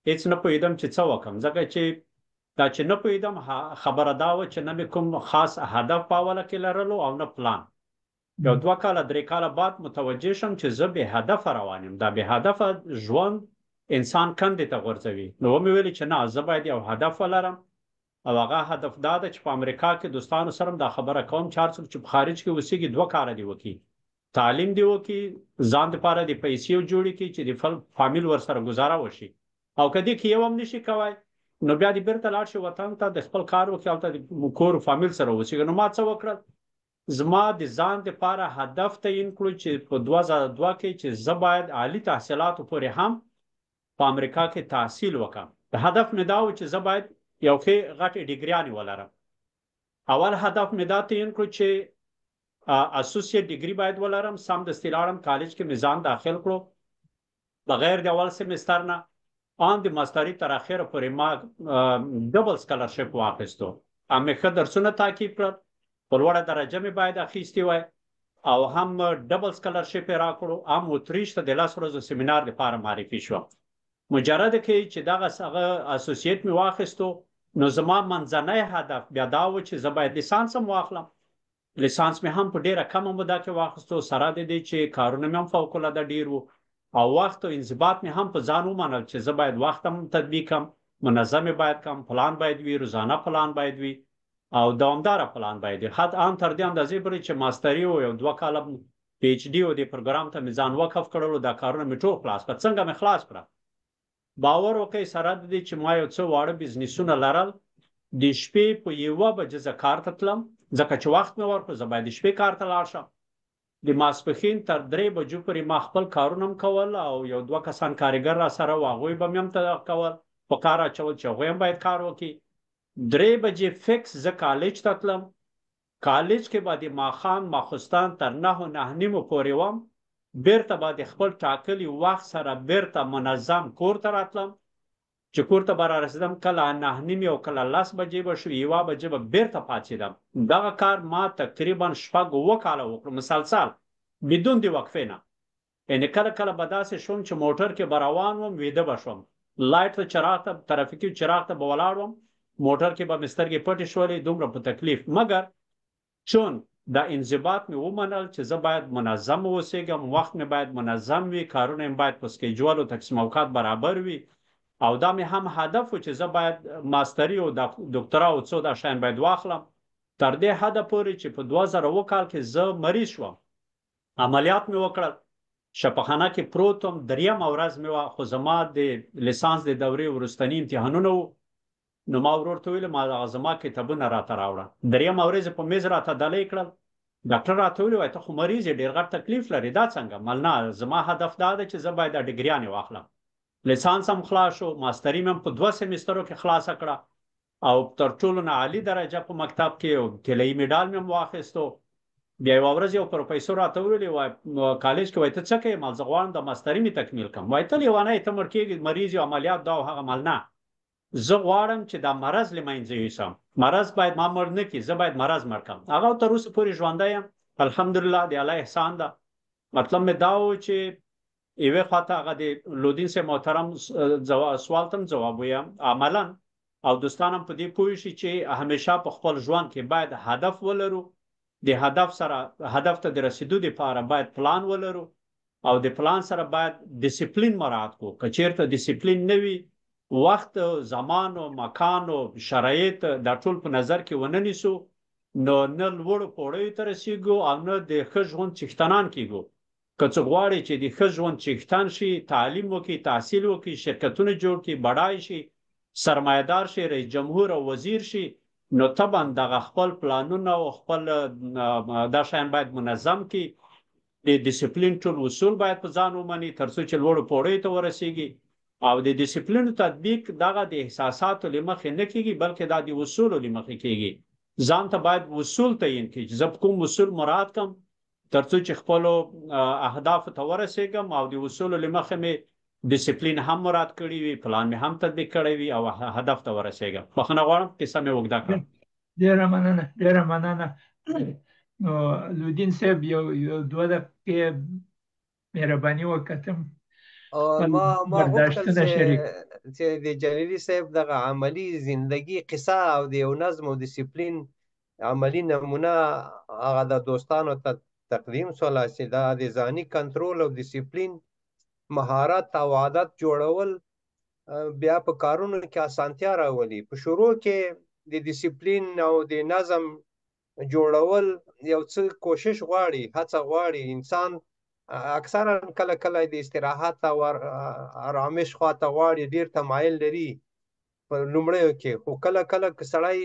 هېڅ نه پوهېدم چې څه وکړم، ځکه چې دا چې نه پوهېدم خبره دا وه چې نه مې کوم خاص هدف په اوله کې لرلو او نه پلان. یو 2-3 کاله بعد متوجه شم چې زه بې هدفه روان یم. دا بې هدفه ژوند انسان کندې ته غورځوي. نو ومې ویلې چې نه، زه باید یو هدف ولرم، او هغه هدف دا ده چې په امریکا کې دوستانو سره دا خبره کوم چې هر څوک چې په خارج کې اوسېږي 2 کاره دې وکړي، تعلیم دې وکړي، ځان دپاره د پیسې جوړې کړي چې د فامیل ورسره ګزاره وشي، او که دې کې یو هم نشي کوی نو بیا دې بېرته لاړ شي وطن ته، د خپل کار وکړي، هلته د کور فامیل سره اوسېږي. نو ما څه وکړل، زما د ځان دپاره هدف تعیین کړو چې په 2002 کې چې زه باید عالي تحصیلاتو پورې هم په امریکا کې تحصیل وکړم. هدف مې دا و چې زه باید یو ښې غټې ډیګریانې ولرم. اول هدف مې دا تعین کړو چې اسوسییټ ډیګري باید ولرم. سمدستي لاړم کالج کې مې ځان داخل کړو، بغیر د اول سیمستر نه ان د ماستري تر اخره پورې ما ډبل سکالرشپ واخیستو. مې ښه درسونه تعقیب کړل، په لوړه درجه مې باید اخیستې وای، او هم ډبل سکالرشپ یې راکړو. هم اتریش ته د 10 ورځو سیمینار لپاره معرفي شوم. مجرد کې چې دغه اسوسییټ مې واخیستو، نو زما منځنی هدف بیا دا و چې زه باید لیسانس هم واخلم. لیسانس مې هم په ډېره کمه موده کې واخیستو، سره د دې چې کارونه مې هم فوق العاده ډېر وو، او وخت او انضباط مې هم په ځان ومنل چې زه باید وخت هم تطبیق کړم، منظم باید کړم، پلان باید وي، روزانه پلان باید وي، او دوامداره پلان باید وي. حتی ان تر دې اندازې پورې چې ماستري و، یو 2 کاله پی ایچ ډي و، دې پروګرام ته مې ځان وقف کړلو. دا کارونه مې ټول خلاص کړل. څنګه مې خلاص کړه؟ باور وکړئ سره د دې چې ما یو څه واړه بزنسونه لرل، د شپې په 1 بجې زه کار ته تلم، ځکه چې وخت مې ورکړو، زه باید د شپې کار ته لاړ شم. د ماسپښین تر 3 بجو پورې ما خپل کارونه هم کول، او یو 2 کسان کارګر را سره وو، هغوی به مې هم کول، په کار اچول چې هغوی هم باید کار وکړي. 3 بجې فکس زه کالج ته تلم. کالج کې به د ماښام ماخوستان تر 9-9:30 پورې وم، بیرته به د خپل ټاکلي وخت سره بیرته منظم کور ته راتلم. چې کور ته به را رسېدم کله 9:30 او کله 10 بجې به شو، 1 بجې به بیرته پاڅېدم. دغه کار ما تقریبا 6-7 کاله وکړو، مسلسل بدون د وقفې نه. یعنې کله کله به داسې شوم چې موټر کې به روان وم، ویده به شوم، لایټ ته چراغ ته ترافیکي چراغ ته به ولاړ وم، موټر کې به مې سترګې پټې شولې، دومره په تکلیف. مګر چون دا انضباط مې ومنل چې زه باید منظم اوسېږم، وخت مې باید منظم وي، کارونه مې باید په سکیجول او تقسیم اوقات برابر وي، او دا مې هم هدف و چې زه باید ماستري او دکترا او څو دا شیان باید واخلم. تر دې حده پورې چې په 2000 کال کې زه مریض شوم، عملیات مې وکړل، شفاخانه کې پروت وم، 3مه ورځ مې وه، خو زما د لیسانس د دورې وروستني امتحانونه وو. نو ما ورور ته ویل ما دغه زما کتابونه راته راوړه. 3مه ورځ په میز راته ډالۍ کړل. ډاکټر راته ویل وای ته خو مریض یې، ډېر غټ تکلیف لري، دا څنګه؟ مل نه، زما هدف دا دی چې زه باید دا ډګریانې واخلم. لیسانس هم خلاص شو، ماستري مې هم په 2 سیمیسترو کې خلاصه کړه، او تر ټولو نه عالي درجه په مکتب کې او طلایي میډال مې هم واخیستو. بیا یوه ورځ یو پروفیسور راته وویلې وای کالج کې وای ته څه کوې؟ مال زه غواړم د ماستري مې تکمیل کړم. وای ته لیونی، ته مړ کېږې، مریض یو، عملیات دا او هغه. مال نه، زه غواړم چې دا مرض له منځه یوسم، مرض باید ما مړ نه کړي، زه باید مرض مړ کړم. هغه تر اوسه پورې ژوندی یم، الحمدلله، د الله احسان ده. مطلب مې دا و چې یوې خواته هغه د لودین صاحب محترم سوال ته هم ځواب ویم عملا، او دوستان هم په دې پوه شي چې همیشه په خپل ژوند کې باید هدف ولرو، د هدف سره هدف ته د رسیدو لپاره باید پلان ولرو، او د پلان سره باید ډیسپلین مراعات کړو. که چیرته ډیسپلین نه وي، وخت، زمان او مکان او شرایط دا ټول په نظر کې ونه نیسو، نو نه لوړو پوړیو ته رسیږو او نه د ښه ژوند څښتنان کیږو. که څوک غواړي چې د ښه ژوند څښتن شي، تعلیم وکړي، تحصیل وکړي، شرکتونه جوړ کړي، بډای شي، سرمایه‌دار شي، رئیس جمهور او وزیر شي، نو طبعا دغه خپل پلانونه او خپل دا شیان باید منظم کړي. د ډیسپلین ټول اصول باید په ځان ومني تر څو چې لوړو پوړیو ته ورسیږي. او د ډیسپلین تطبیق دغه د احساساتو له مخې نه کیږي، بلکې دا د اصولو له مخې کیږي. ځان ته باید اصول تعیین کړي چې زه کوم اصول مراعات کړم تر څو چې خپلو اهدافو ته ورسیږم، او د اصولو له مخې مې ډیسپلین هم مراعات کړی وي، پلان مې هم تطبیق کړی وي، او هدف ته ورسیږم. بخښنه غواړم قصه مې اوږده کړه. ډېره مننه، ډېره مننه. نو لودین صاحب یو 2 دقیقې مهرباني وکړم. ما غوښتل چې د جلیلي صاحب دغه عملی زندگی قصه او د یو نظم او ډیسپلین عملی نمونه هغه د دوستانو ته تقدیم شوله، چې دا د ځاني کنټرول او ډیسپلین مهارت او عادت جوړول بیا په کارونو کې اسانتیا راولي. په شروع کې د ډیسپلین او د نظم جوړول یو څه کوشش غواړي، هڅه غواړي. انسان اکثرا کله کله د استراحت او آرامش خواته غواړي، ډیر تمایل لري په لومړیو کې، خو کله کله که سړی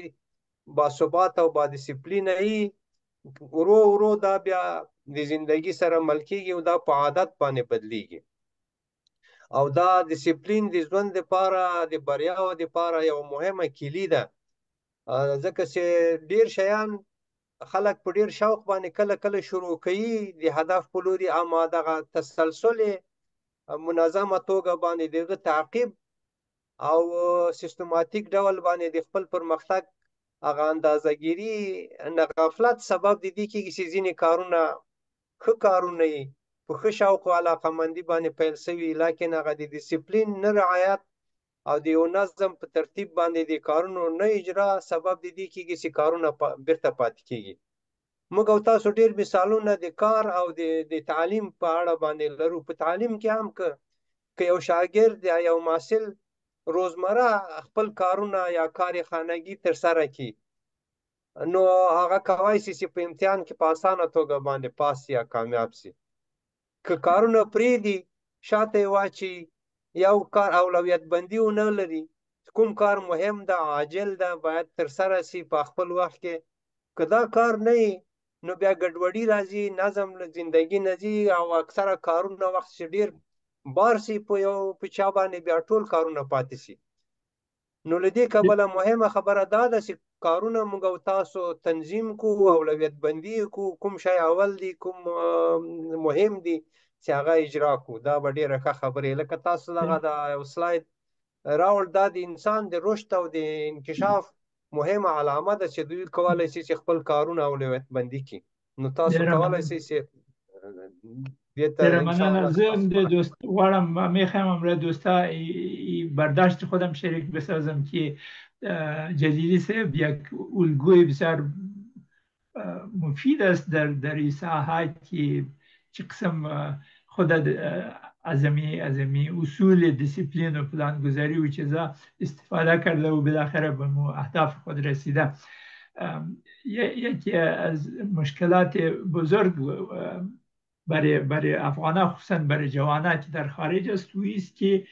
باثبات او با ډیسپلینه وي، ورو ورو دا بیا د زندگی سره مل کېږي او دا په عادت باندې بدلیږي. او دا ډیسپلین د ژوند لپاره د بریاو لپاره یو مهمه کلی ده، ځکه چې ډیر شیان خلک په ډیر شوق باندې کله کله شروع کوي د هدف په لوري، اما دغه تسلسل منظمه توګه باندې دغه تعقیب او سیستماتیک ډول باندې د خپل پرمختګ هغه اندازه‌ګیري نه غفلت سبب د دې کېږي چې ځینې کارونه ښه کارونه یې په ښه شوق او علاقه‌مندي باندې پیل شوي، لیکن هغه د ډیسپلین نه رعایت او د یو نظم په ترتیب باندې د کارونو نه اجرا سبب د دې کېږي چې کارونه بیرته پاتې کېږي. موږ او تاسو ډېر مثالونه د کار او د تعلیم په اړه باندې لرو. په تعلیم کې هم که یو شاګرد یا یو محصل روزمره خپل کارونه یا کار خانگی ترسره کړي، نو هغه کولی شي چې په امتحان کې په اسانه توګه باندې پاس یا کامیاب شي. که کارونه پرېږدي، شاته یې واچي، یو کار اولویت بندي ونه لري، کوم کار مهم ده، عاجل ده، باید ترسره شي په خپل وخت کې، که دا کار نه وي نو بیا ګډوډي راځي، نظم له زندگی نه ځي، او اکثره کارونه وخت چې ډېر بار شي په چا باندې، بیا ټول کارونه پاتې شي. نو له دې کبله مهمه خبره دا ده چې کارونه موږ او تاسو تنظیم کو، اولویت بندي کو، کوم شی اول دی، کوم مهم دی چې هغه اجرا کو. دا به ډېره ښه خبرې، لکه تاسو دغه د یو سلاید راوړ، دا د انسان د رشد او د انکشاف مهمه علامه ده چې دوی کولی شي چې خپل کارونه اولویت بندي کړي. نو تاسو کولی شئ چې مننه. زه غواړم میخوایم امروز دوستا برداشت خودم شریک بسازم که جلیلی صاحب یک الگوی بسیار مفید است در این ساحه که چه قسم خود از امی اصول دیسیپلین و پلانگذاری و چیزا استفاده کرده و بالاخره به اهداف خود رسیده. یکی از مشکلات بزرگ برای افغان خصوصا برای جوانان که در خارج است و است که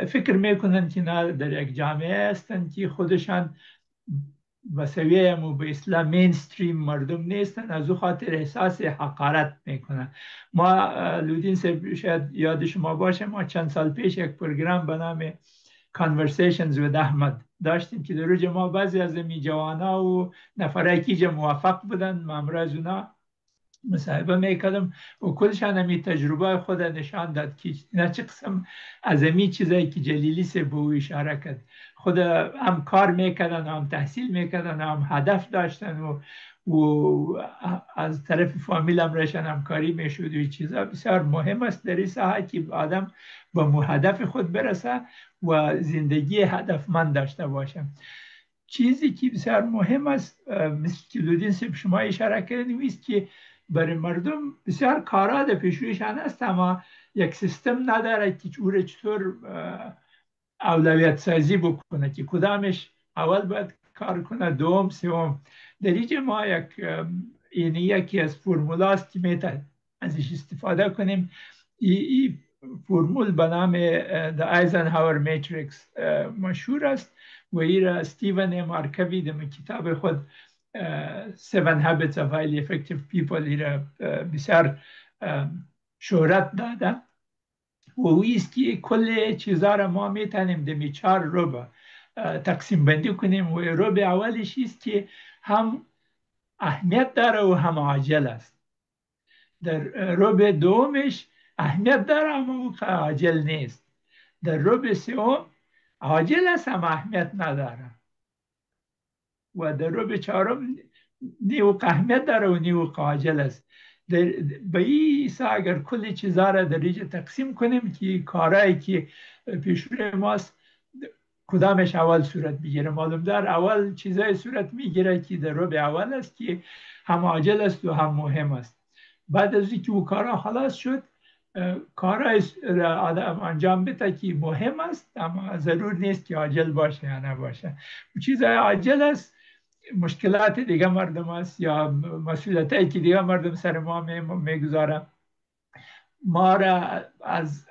فکر میکنند که نه در یک جامعه هستند که خودشان بسویه و به اسلام مینستریم مردم نیستن، از او خاطر احساس حقارت میکنن. ما لودین صاحب شاید یاد شما باشه، ما چند سال پیش یک پروگرام به نام Conversations with احمد داشتیم که در روز ما بعضی از این جوانا و نفرایی که موفق بودن مامور از اونا مصاحبه میکردم و کلشان همی تجربه خود نشان داد که نه چه قسم از همی چیزایی که جلیلی سے به او اشاره کرد، خود هم کار میکردن، هم تحصیل میکردن، هم هدف داشتن و از طرف فامیل هم رشن همکاری میشود و چیزا بسیار مهم است در این ساحه که آدم به هدف خود برسه و زندگی هدفمند داشته باشه. چیزی که بسیار مهم است مثل که لودین صاحب شما اشاره کردید است که برای مردم بسیار کارا در پیش رویشان است، اما یک سیستم نداره که چطور اولویت سازی بکنه که کدامش اول باید کار کنه، دوم، سوم. در اینجا ما یکی از فرمولاست که میتونیم ازش استفاده کنیم. این فرمول به نام The Eisenhower Matrix مشهور است و این را استیون ام آرکوی در کتاب خود Seven Habits of Highly Effective People این را بسیار شهرت داده و اویست که کل چیزا را ما میتونیم در 4 ربع تقسیم بندی کنیم و ربع اولش است که هم اهمیت داره و هم عاجل است. در ربع دومش اهمیت داره اما عاجل نیست. در ربع سوم عاجل است اما اهمیت نداره و در ربع چهارم نیو اهمیت داره و نیو عاجل است. به این اگر کل چیزا را در اینجا تقسیم کنیم که کارهایی که پیش روی ماست کدامش اول صورت میگیره، معلوم در اول چیزای صورت میگیره که در ربع اول است که هم عاجل است و هم مهم است. بعد از اینکه او کارها خلاص شد کارهای آدم انجام بده که مهم است اما ضرور نیست که عاجل باشه یا نباشه. چیزای عاجل است مشکلات دیگه مردم است یا مسئولیت هایی که دیگه مردم سر ما میگذاره، ما را از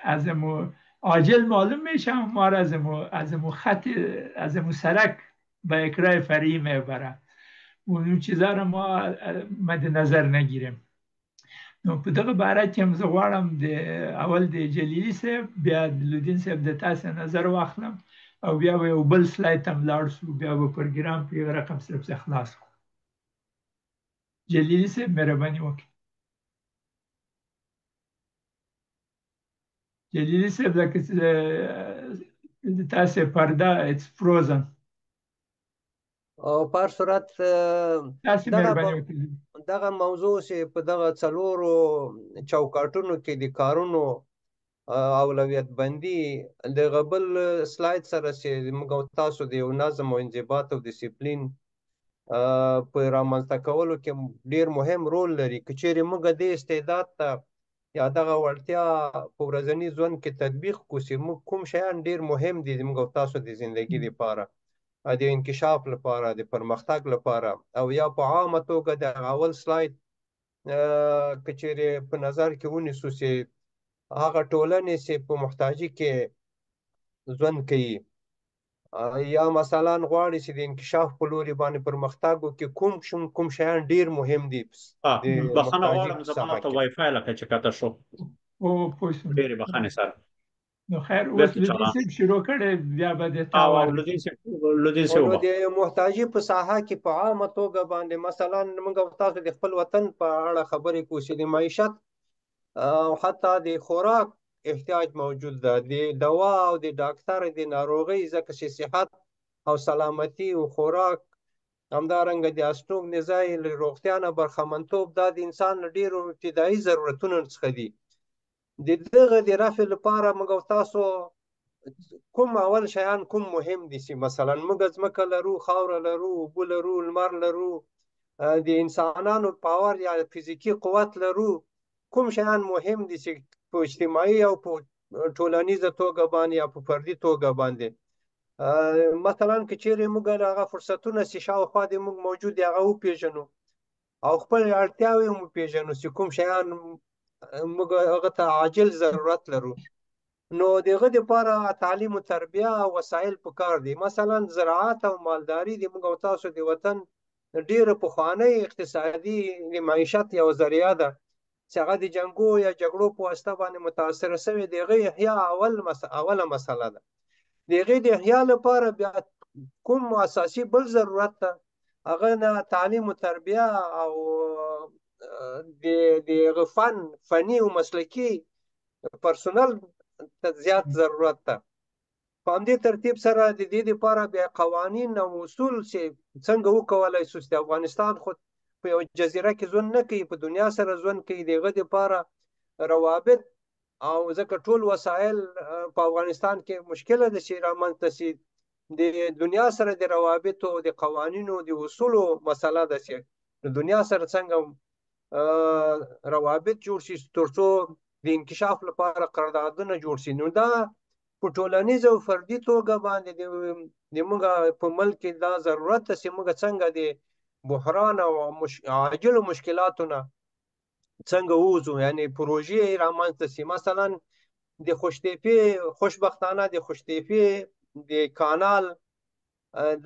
عاجل معلوم میشه، ما را از خط از سرک به اکراه فری میبره و اون چیزا را ما مد نظر نگیریم. نو په دغه باره کې هم زه غواړم اول د جلیلي صاحب بیا د لودین صاحب د تاسې نظر واخلم او بیا به یو بل سلاید ته لاړ شو، بیا به پروګرام په یو رقم صرف خلاص کړو. جلیلي صاحب مهرباني وکړئ. جلیلي صاحب لکه د تاسې پرده اټس فروزن. او په هر صورت تاسې مهرباني وکړئ. دغه موضوع چې په دغه 4 چوکاټونو کې د کارونو اولویت بندي د غبل سلاید سره چې موږ تاسو د یو نظم او انضباط او ډیسپلین په رامنځته کولو کې ډیر مهم رول لري. که چیرې موږ د استعداد ته یا دغه وړتیا په ورځني ژوند کې تطبیق کړو چې موږ کوم شیان ډیر مهم دي موږ تاسو د ژوندۍ لپاره، د انکشاف لپاره، د پرمختګ لپاره، او یا په عامه توګه د اول سلاید که چیرې په نظر کې ونیسو چې هغه ټولنې چې په محتاجي کې ژوند کوي یا مثلا غواړي چې د انکشاف په لوري باندې پرمختګ وکړي کوم شیان ډیر مهم دي. بخښنه غواړم زما ته وای فای لکه چې کته شو. او پوښتنه ډېرې بخښنې سره. نو خیر اوس لودین صاحب شروع کړی بیا به د تاوار لودین صاحب نو د محتاجي په ساحه کې په عامه توګه باندې مثلا موږ تاسو د خپل وطن په اړه خبرې کوو چې د معیشت او حتی د خوراک احتیاج موجود ده، د دوا او د ډاکټر د ناروغۍ ځکه چې صحت او سلامتي او خوراک همدارنګه د استوګ نزای له روغتیا نه برخمنتوب دا د انسان ډیرو ابتدایي ضرورتونو څخه دي. د دغه د رفع لپاره موږ تاسو کوم اول شیان کوم مهم دي چې مثلا موږ ځمکه لرو، خاوره لرو، اوبه لرو، لمر لرو، د انسانانو پاور یا فزیکي قوت لرو، کوم شیان مهم دي چې په اجتماعي او په ټولنیزه توګه باندې یا په فردي توګه باندې مثلا که چیرې موږ هغه فرصتونه چې شاوخوا دې موږ موجود دي هغه وپېژنو او خپل اړتیاوې هم وپېژنو چې کوم شیان موږ هغه ته عاجل ضرورت لرو، نو دغه دپاره تعلیم و تربیه او وسایل پکار دي. مثلا زراعت او مالداري د موږ او تاسو د وطن ډیره پخوانۍ اقتصادي د معیشت یو ذریعه ده چې هغه د جنګو یا جګړو په واسطه باندې متاثره شوې. د هغې احیا اوله مسله ده. د هغې د احیا لپاره بیا کوم اساسي بل ضرورت ده، هغه نه تعلیم و تربیه او د هغه فني او مسلکي پرسونل ته زیات ضرورت ده. په همدې ترتیب سره د دې لپاره بیا قوانین او اصول چې څنګه وکولای شو چې افغانستان خود په یو جزیره کې ژوند نه کوي، په دنیا سره ژوند کوي، د هغه لپاره روابط او ځکه ټول وسایل په افغانستان کې مشکله ده چې رامنځته شي. د دنیا سره د روابطو د قوانینو د اصولو مسله ده چې د دنیا سره څنګه روابط جوړ شي ترڅو د انکشاف لپاره قراردادونه جوړ شي. نو دا په ټولنیز او فردي توګه باندې د موږ په ملک کې دا ضرورت ده چې موږ څنګه د بحران او عاجلو مشکلاتو نه څنګه ووځو، یعنی پروژې رامنځته شي. مثلا د خوشتیپې خوشبختانه د خوشتیپې د کانال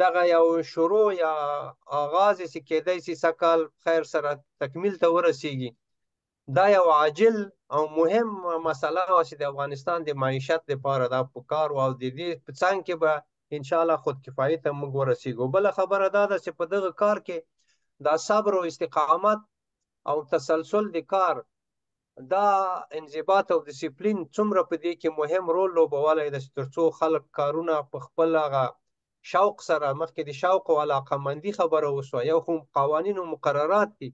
دغه یو شروع یا آغاز چې کېدای شي سږ کال خیر سره تکمیل ته ورسیږي. دا یو عاجل او مهم مسله وه چې د افغانستان د معیشت لپاره دا پکار و او د دې په څنګ کې به انشاءالله خودکفایي ته موږ ورسیږو. بله خبره دا ده چې په دغه کار کې دا صبر او استقامت او تسلسل د کار، دا انضباط او ډیسپلین څومره په دې کې مهم رول لوبولی ده چې ترڅو خلک کارونه په خپل هغه شوق سره، مخکې د شوق او علاقه‌مندي خبره وشوه، یو خو قوانین او مقررات دي،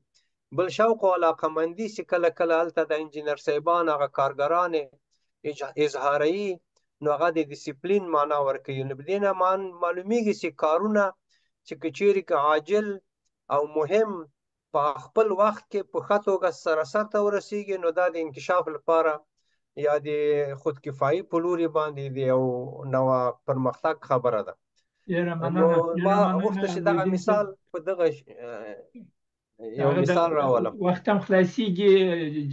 بل شوق او علاقه‌مندي چې کله کله هلته د انجینر صاحبان هغه کارګران اظهاروي نو هغه د ډیسپلین معنا ورکوي. نو په دې نه معلومیږي چې کارونه چې که چیرې عاجل او مهم په خپل وخت کې په ښه توګه سره سرته ورسیږي نو دا د انکشاف لپاره یا د خودکفایي په لوري باندې د یو نوه پرمختګ خبره ده. نو ما غوښته چې دغه مثال په دغه یو مثال راولم. وخت هم خلاصیږي.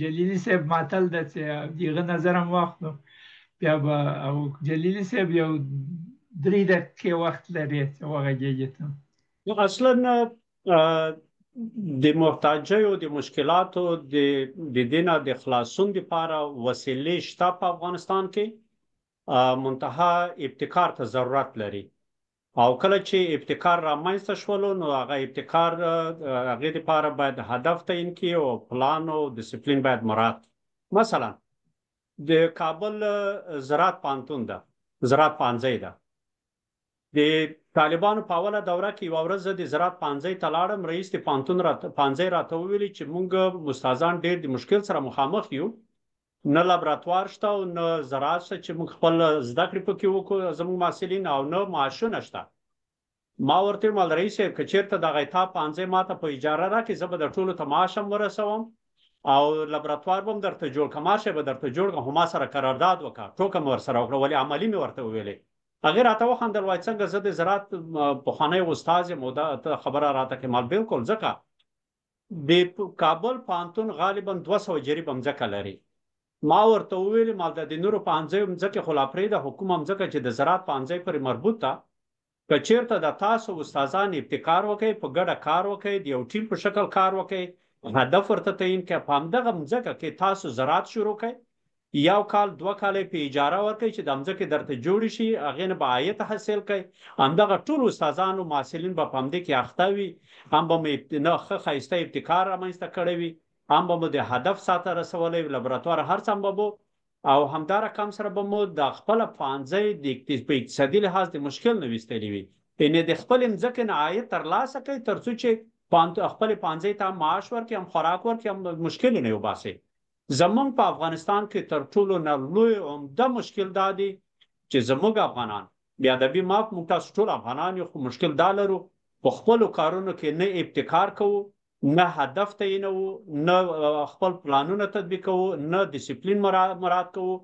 جلیلي صاحب ماتل ده چې دغه نظر هم واخلو بیا به او جلیلي صاحب یو 3 دقیقې وخت لري چې وغږیږي. اصلا د محتاجیو د مشکلاتو د دې نه د خلاصون لپاره وسیلې شته په افغانستان کې، منتها ابتکار ته ضرورت لري. او کله چې ابتکار رامنځته شولو نو هغه ابتکار هغې لپاره باید هدف تعیین کړي او پلان او ډیسپلین باید مراعات. مثلا د کابل زراعت پوهنتون ده، زراعت پوهنځی ده. د طالبانو په اوله دوره کې یوه ورځ زه د زراعت پوهنځی ته لاړم، رئیس د پوهنځی راته وویلي چې موږ استادان ډېر د مشکل سره مخامخ یو، نه لابراتوار شته او نه زراعت شته چې موږ خپل زده کړې پکې وکړو زموږ محصلین، او نه معاشونه شته. ما ورته ویل رئیس صاحب که چېرته دغه تا پوهنځی ماته په اجاره راکړې زه به در ټولو ته معاش هم ورسوم او لابراتوار به هم درته جوړ کړم، هر شی به درته جوړ کړم، خو ما سره قرارداد وکړه، ټوکه مې ورسره وکړه، ولې عملي مې ورته وویلې. هغې راته وخندل، وایي څنګه زه د زراعت پخوانی استاد یم او دا ته خبره راته کوې. مال بالکل، ځکه د کابل پوهنتون غالبا 200 جریب مځکه لري. ما ورته وویل مال د نورو پوهنځیو مځکې خو لا پرېږده، خو کومه مځکه چې د زراعت پوهنځی پورې مربوط ده، که چېرته د تاسو استادان ابتکار وکړئ، په ګډه کار وکړئ، د یو ټیم په شکل کار وکړئ، هدف ورته تعیین کړئ، په همدغه مځکه کې تاسو زراعت شروع کړئ، 1 کال 2 کال په اجاره ورکړئ چې د مځکې درته جوړې شي، هغې نه به عاید حاصل کړئ. همدغه ټول استادان او محصلین به په همدې کې اخته وي، هم به مو نه ښه ښایسته ابتکار رامنځته کړی وي، هم به مو د هدف ساته رسولی وي، لابراتوار هر څه به مو، او همدا رقم سره به مو د خپله پوهنځی په اقتصادي لحاظ د مشکل نه ویستلی وي. یعنې د خپلې مځکې نه عاید ترلاسه کوئ تر څو چې خپلې پوهنځۍ ته هم معاش ورکړي، هم خوراک ورکړي، هم مشکل یې نه وباسئ. زمونږ په افغانستان کې تر ټولو نه لوی عمده مشکل دا دی چې زموږ افغانان بیادبي معاف، موږ تاسو ټول افغانان یو، خو مشکل دا لرو په خپلو کارونو کې نه ابتکار کوو، نه هدف ته یې نه وو، نه خپل پلانونه تطبیقوو، نه ډیسپلین مراعات کوو،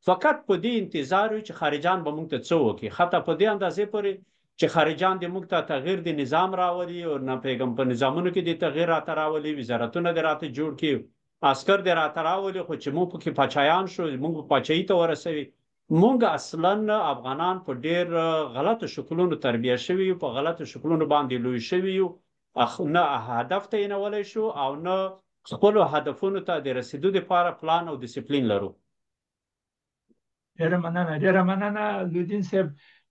فقط په دې انتظار یو چې خارجان به موږ ته څه وکړي، حتی په دې اندازې پورې چې خارجان دې موږ ته تغییر د نظام راولي او نه پیغام په نظامونو کې دې تغییر راته راولي، وزارتونه دې راته جوړ کړي، عسکر دې راته راولي، خو چې موږ پکې پاچایان شو، موږ پاچایي ته ورسوي. موږ اصلا افغانان په ډېر غلطو شکلونو تربیه شوي یو، په غلطو شکلونو باندې لوی شوي یو، نه هدف ته یې نولی شو او نه خپلو هدفونو ته د رسیدو دپاره پلان او ډیسپلین لرو. ډېره مننه لودین صاحب.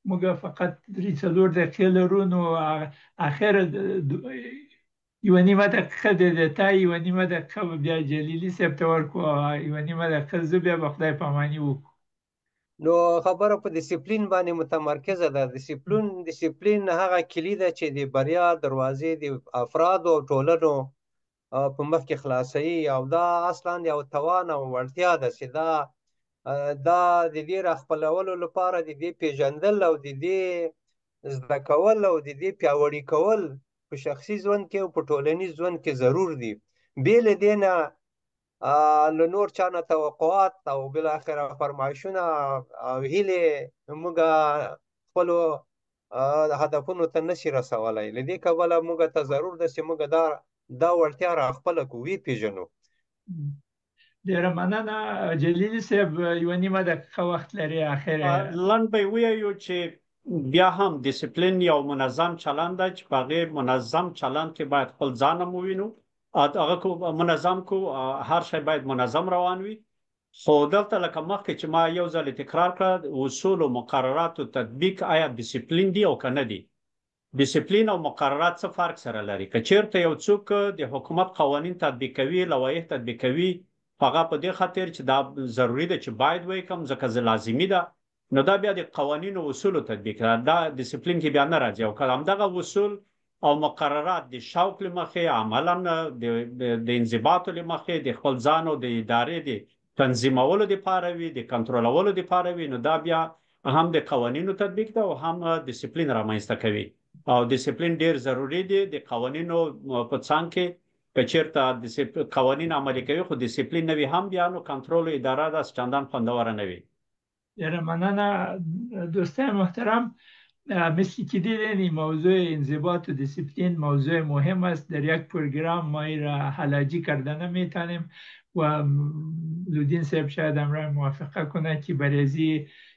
موږ فقط 3-4 دقیقې لرو، نو اخر یوه نیمه دقیقه د تا، یوه نیمه دقیقه به بیا جلیلي صاحب ته ورکړو، یوه نیمه دقیقه زه، بیا به خدای پاماني وکړو. نو خبره په ډیسپلین باندې متمرکزه ده. ډیسپلین هغه کلي ده چې د بریا دروازې د افرادو او ټولنو په مخ کې خلاصوي، او دا اصلا یو توان او وړتیا ده چې دا د دې راخپلولو لپاره د دې پیژندل او د دې زده کول او د دې پیاوړي کول په شخصي ژوند کې او په ټولنیز ژوند کې ضرور دي. بې له دې نه له نور چا نه توقعات او بالاخره فرمایشونه او هیلې موږ خپلو هدفونو ته نشي رسولی. له دې کبله موږ ته ضرور ده چې موږ دا وړتیا راخپله کړو، وپېژنو. ډېره مننه جلیلي صاحب، یوه نیمه دقیقه وخت لري. اخر لنډ به یې ووایو چې بیا هم ډیسپلین یو منظم چلند ده چې په هغې منظم چلند کې باید خپل ځان هم ووینو، هغه منظم کو، هر شی باید منظم روان وي. خو دلته لکه مخکې چې ما یو ځل تکرار کړه، اصول او مقرراتو تطبیق آیا ډیسپلین دی او که نه دی؟ ډیسپلین او مقررات څه فرق سره لري؟ که چیرته یو څوک د حکومت قوانین تطبیقوي، لوایح تطبیقوي، هغه په دې خاطر چې دا ضروري ده چې باید ویې کړم ځکه زه لازمي ده، نو دا بیا د قوانینو اصولو تطبیق ده، دا ډیسپلین کې بیا نه راځي. او که همدغه اصول او مقررات د شوق له مخې، عملا د انضباطو له مخې، د خپل ځان او د ادارې د تنظیمولو دپاره وي، د کنټرولولو دپاره وي، نو دا بیا هم د قوانینو تطبیق ده او هم ډیسپلین رامنځته کوي. او ډیسپلین ډیر ضروری دی د قوانینو په څنګ کې. که چیرته قوانین عملي کوي خو ډیسپلین نه وي، هم بیا نو کنټرول اداره داسې چندان خوندوره نه وي. ډېره مننه دوستان محترم. مثل که دیدین این موضوع انضباط و دیسیپلین موضوع مهم است. در یک پروگرام ما این را حلاجی کرده نمیتونیم و لودین صاحب شاید امرای موافقه کنه که برای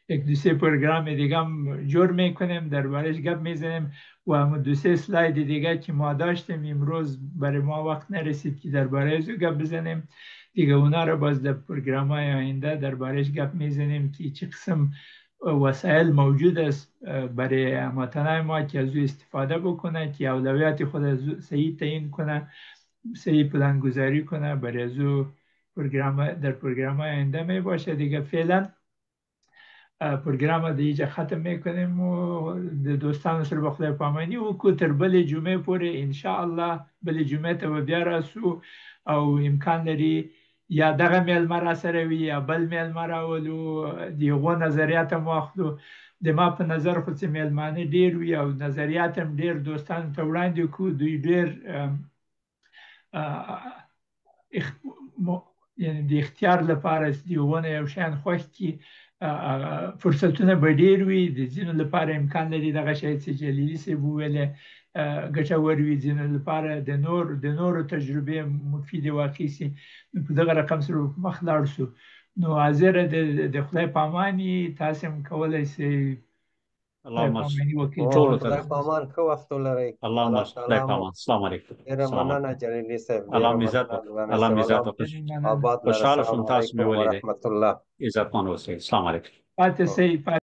یک 2-3 پروگرام دیگه هم جور میکنیم، دربارش گپ میزنیم و 2-3 سلاید دیگه که ما داشتیم امروز برای ما وقت نرسید که درباره از گپ بزنیم دیگه، اونا رو باز در پروگرام های آینده دربارش گپ میزنیم که چه قسم وسایل موجود است برای هموطنان ما که از او استفاده بکنه، که اولویت خود از صحیح تعیین کنه، صحیح پلان گذاری کنه، برای از او در پروگرام های آینده می باشه. دیگه فعلا پروگرام دیگه ختم میکنیم و دوستان سر به خدای پامانی و کو تر بل جمعه پورې ان شاء الله بل جمعه ته بیا راسو، او امکان لري یا دغه میلمه را سره وي یا بل میلمه راولو، دغه نظریات هم واخلو. د ما په نظر خو چې میلمانه ډیر وي او نظریات هم ډیر دوستانو ته وړاندې کو، دوی ډیر یعنی د اختیار لپاره دغه یو شیان خوښ کی، فرصتونه به ډیر وي، د ځینو لپاره امکان لري دغه شی چې جلیلي صاحب وویلې ګټور وي، ځینو لپاره د نورو تجربې مفیدې واخیستې، په دغه رقم سره مخ لاړ شو. نو حاضره د خدای پاماني تاسو هم کولی شئ اللهم خدای پامان ښه وخت ولرئ. اللهم خدای پامان. السلام علیکم. ډېره مننه جلیلي صاحب. الله عزت خوشحاله شوم تاسو مې ولیدئ. عزتمن اوسئ. السلام علیکم.